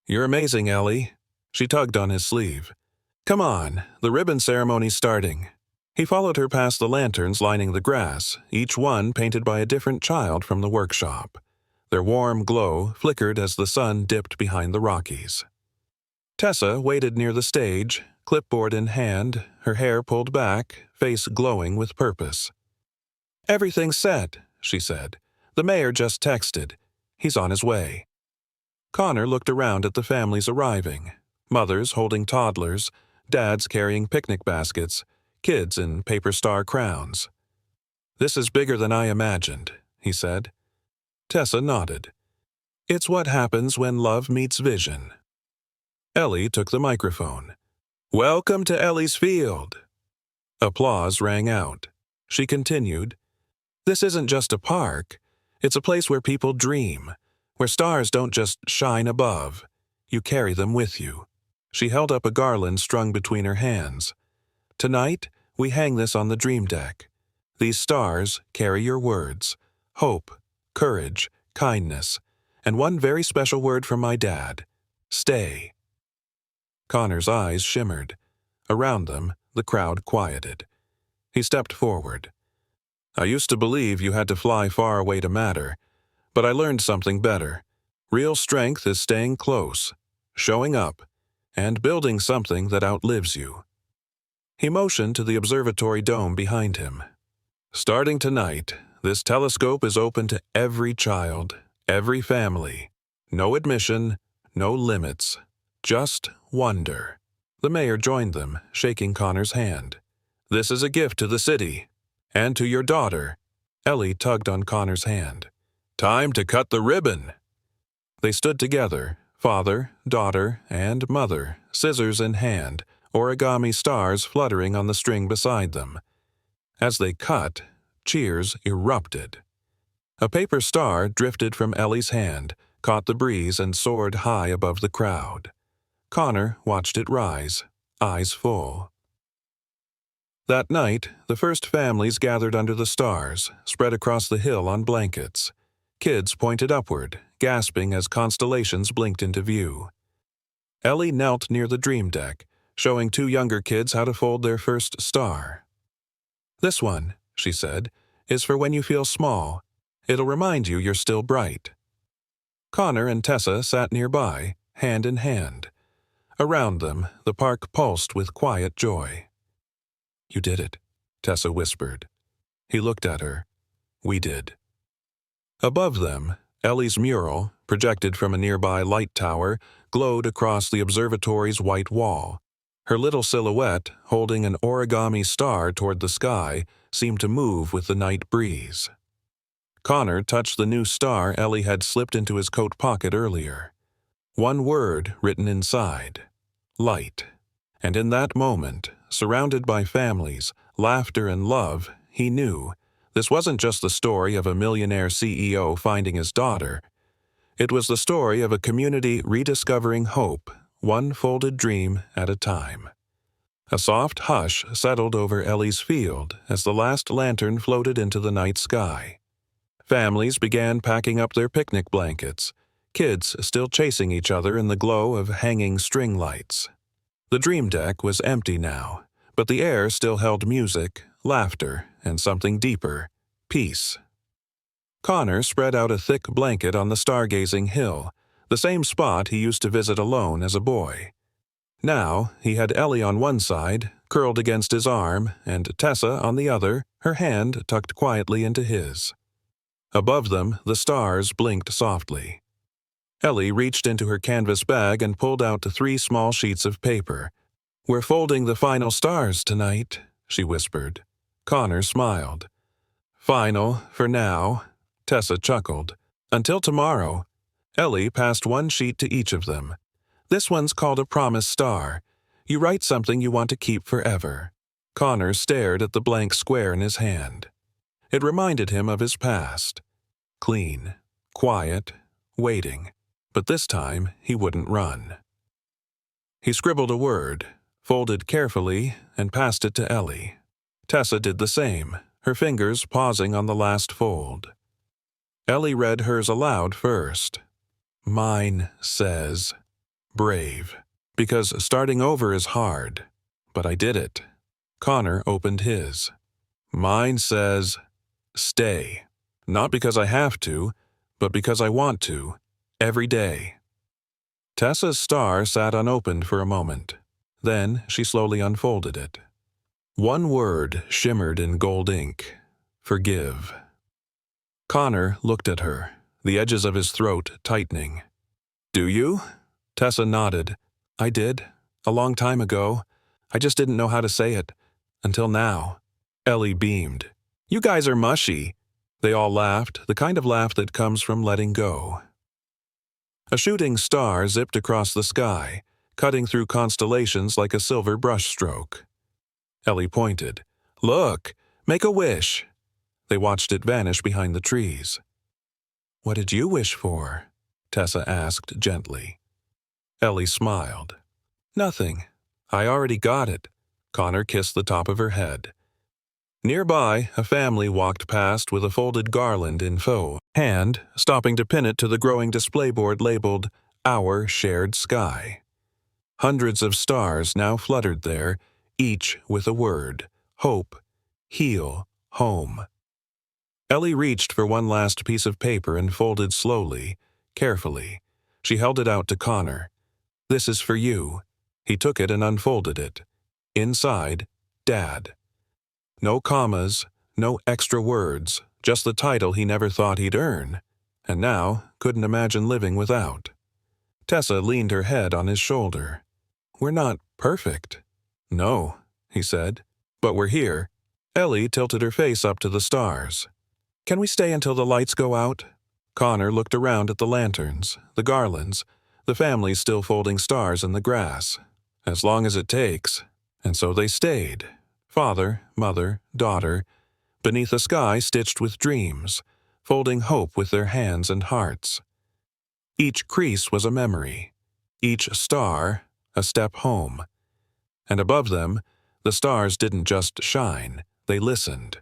"You're amazing, Ellie." She tugged on his sleeve. "Come on, the ribbon ceremony's starting." He followed her past the lanterns lining the grass, each one painted by a different child from the workshop. Their warm glow flickered as the sun dipped behind the Rockies. Tessa waited near the stage, clipboard in hand, her hair pulled back, face glowing with purpose. "Everything's set," she said. "The mayor just texted. He's on his way." Connor looked around at the families arriving. Mothers holding toddlers, dads carrying picnic baskets, kids in paper star crowns. "This is bigger than I imagined," he said. Tessa nodded. "It's what happens when love meets vision." Ellie took the microphone. "Welcome to Ellie's Field." Applause rang out. She continued, "This isn't just a park. It's a place where people dream, where stars don't just shine above. You carry them with you." She held up a garland strung between her hands. "Tonight, we hang this on the dream deck. These stars carry your words, hope, courage, kindness, and one very special word from my dad, stay." Connor's eyes shimmered. Around them, the crowd quieted. He stepped forward. "I used to believe you had to fly far away to matter, but I learned something better. Real strength is staying close, showing up, and building something that outlives you." He motioned to the observatory dome behind him. "Starting tonight, this telescope is open to every child, every family. No admission, no limits, just wonder." The mayor joined them, shaking Connor's hand. "This is a gift to the city. And to your daughter." Ellie tugged on Connor's hand. "Time to cut the ribbon." They stood together, father, daughter, and mother, scissors in hand, origami stars fluttering on the string beside them. As they cut, cheers erupted. A paper star drifted from Ellie's hand, caught the breeze, and soared high above the crowd. Connor watched it rise, eyes full. That night, the first families gathered under the stars, spread across the hill on blankets. Kids pointed upward, gasping as constellations blinked into view. Ellie knelt near the dream deck, showing two younger kids how to fold their first star. "This one," she said, "is for when you feel small. It'll remind you you're still bright." Connor and Tessa sat nearby, hand in hand. Around them, the park pulsed with quiet joy. "You did it," Tessa whispered. He looked at her. "We did." Above them, Ellie's mural, projected from a nearby light tower, glowed across the observatory's white wall. Her little silhouette, holding an origami star toward the sky, seemed to move with the night breeze. Connor touched the new star Ellie had slipped into his coat pocket earlier. One word written inside: light. And in that moment, surrounded by families, laughter, and love, he knew this wasn't just the story of a millionaire CEO finding his daughter. It was the story of a community rediscovering hope, one folded dream at a time. A soft hush settled over Ellie's field as the last lantern floated into the night sky. Families began packing up their picnic blankets, kids still chasing each other in the glow of hanging string lights. The dream deck was empty now, but the air still held music, laughter, and something deeper: peace. Connor spread out a thick blanket on the stargazing hill, the same spot he used to visit alone as a boy. Now he had Ellie on one side, curled against his arm, and Tessa on the other, her hand tucked quietly into his. Above them, the stars blinked softly. Ellie reached into her canvas bag and pulled out 3 small sheets of paper. "We're folding the final stars tonight," she whispered. Connor smiled. "Final, for now," Tessa chuckled. "Until tomorrow." Ellie passed one sheet to each of them. "This one's called a promise star. You write something you want to keep forever." Connor stared at the blank square in his hand. It reminded him of his past. Clean, quiet, waiting. But this time he wouldn't run. He scribbled a word, folded carefully, and passed it to Ellie. Tessa did the same, her fingers pausing on the last fold. Ellie read hers aloud first. "Mine says, brave. Because starting over is hard. But I did it." Connor opened his. "Mine says, stay. Not because I have to, but because I want to. Every day." Tessa's star sat unopened for a moment. Then she slowly unfolded it. One word shimmered in gold ink: forgive. Connor looked at her, the edges of his throat tightening. "Do you?" Tessa nodded. "I did. A long time ago. I just didn't know how to say it. Until now." Ellie beamed. "You guys are mushy." They all laughed, the kind of laugh that comes from letting go. A shooting star zipped across the sky, cutting through constellations like a silver brushstroke. Ellie pointed. "Look! Make a wish!" They watched it vanish behind the trees. "What did you wish for?" Tessa asked gently. Ellie smiled. "Nothing. I already got it." Connor kissed the top of her head. Nearby, a family walked past with a folded garland in faux hand, stopping to pin it to the growing display board labeled "Our Shared Sky." Hundreds of stars now fluttered there, each with a word: hope, heal, home. Ellie reached for one last piece of paper and folded slowly, carefully. She held it out to Connor. "This is for you." He took it and unfolded it. Inside, Dad. No commas, no extra words, just the title he never thought he'd earn, and now couldn't imagine living without. Tessa leaned her head on his shoulder. "We're not perfect." "No," he said, "but we're here." Ellie tilted her face up to the stars. "Can we stay until the lights go out?" Connor looked around at the lanterns, the garlands, the family still folding stars in the grass. "As long as it takes." And so they stayed. Father, mother, daughter, beneath a sky stitched with dreams, folding hope with their hands and hearts. Each crease was a memory, each star a step home. And above them, the stars didn't just shine, they listened.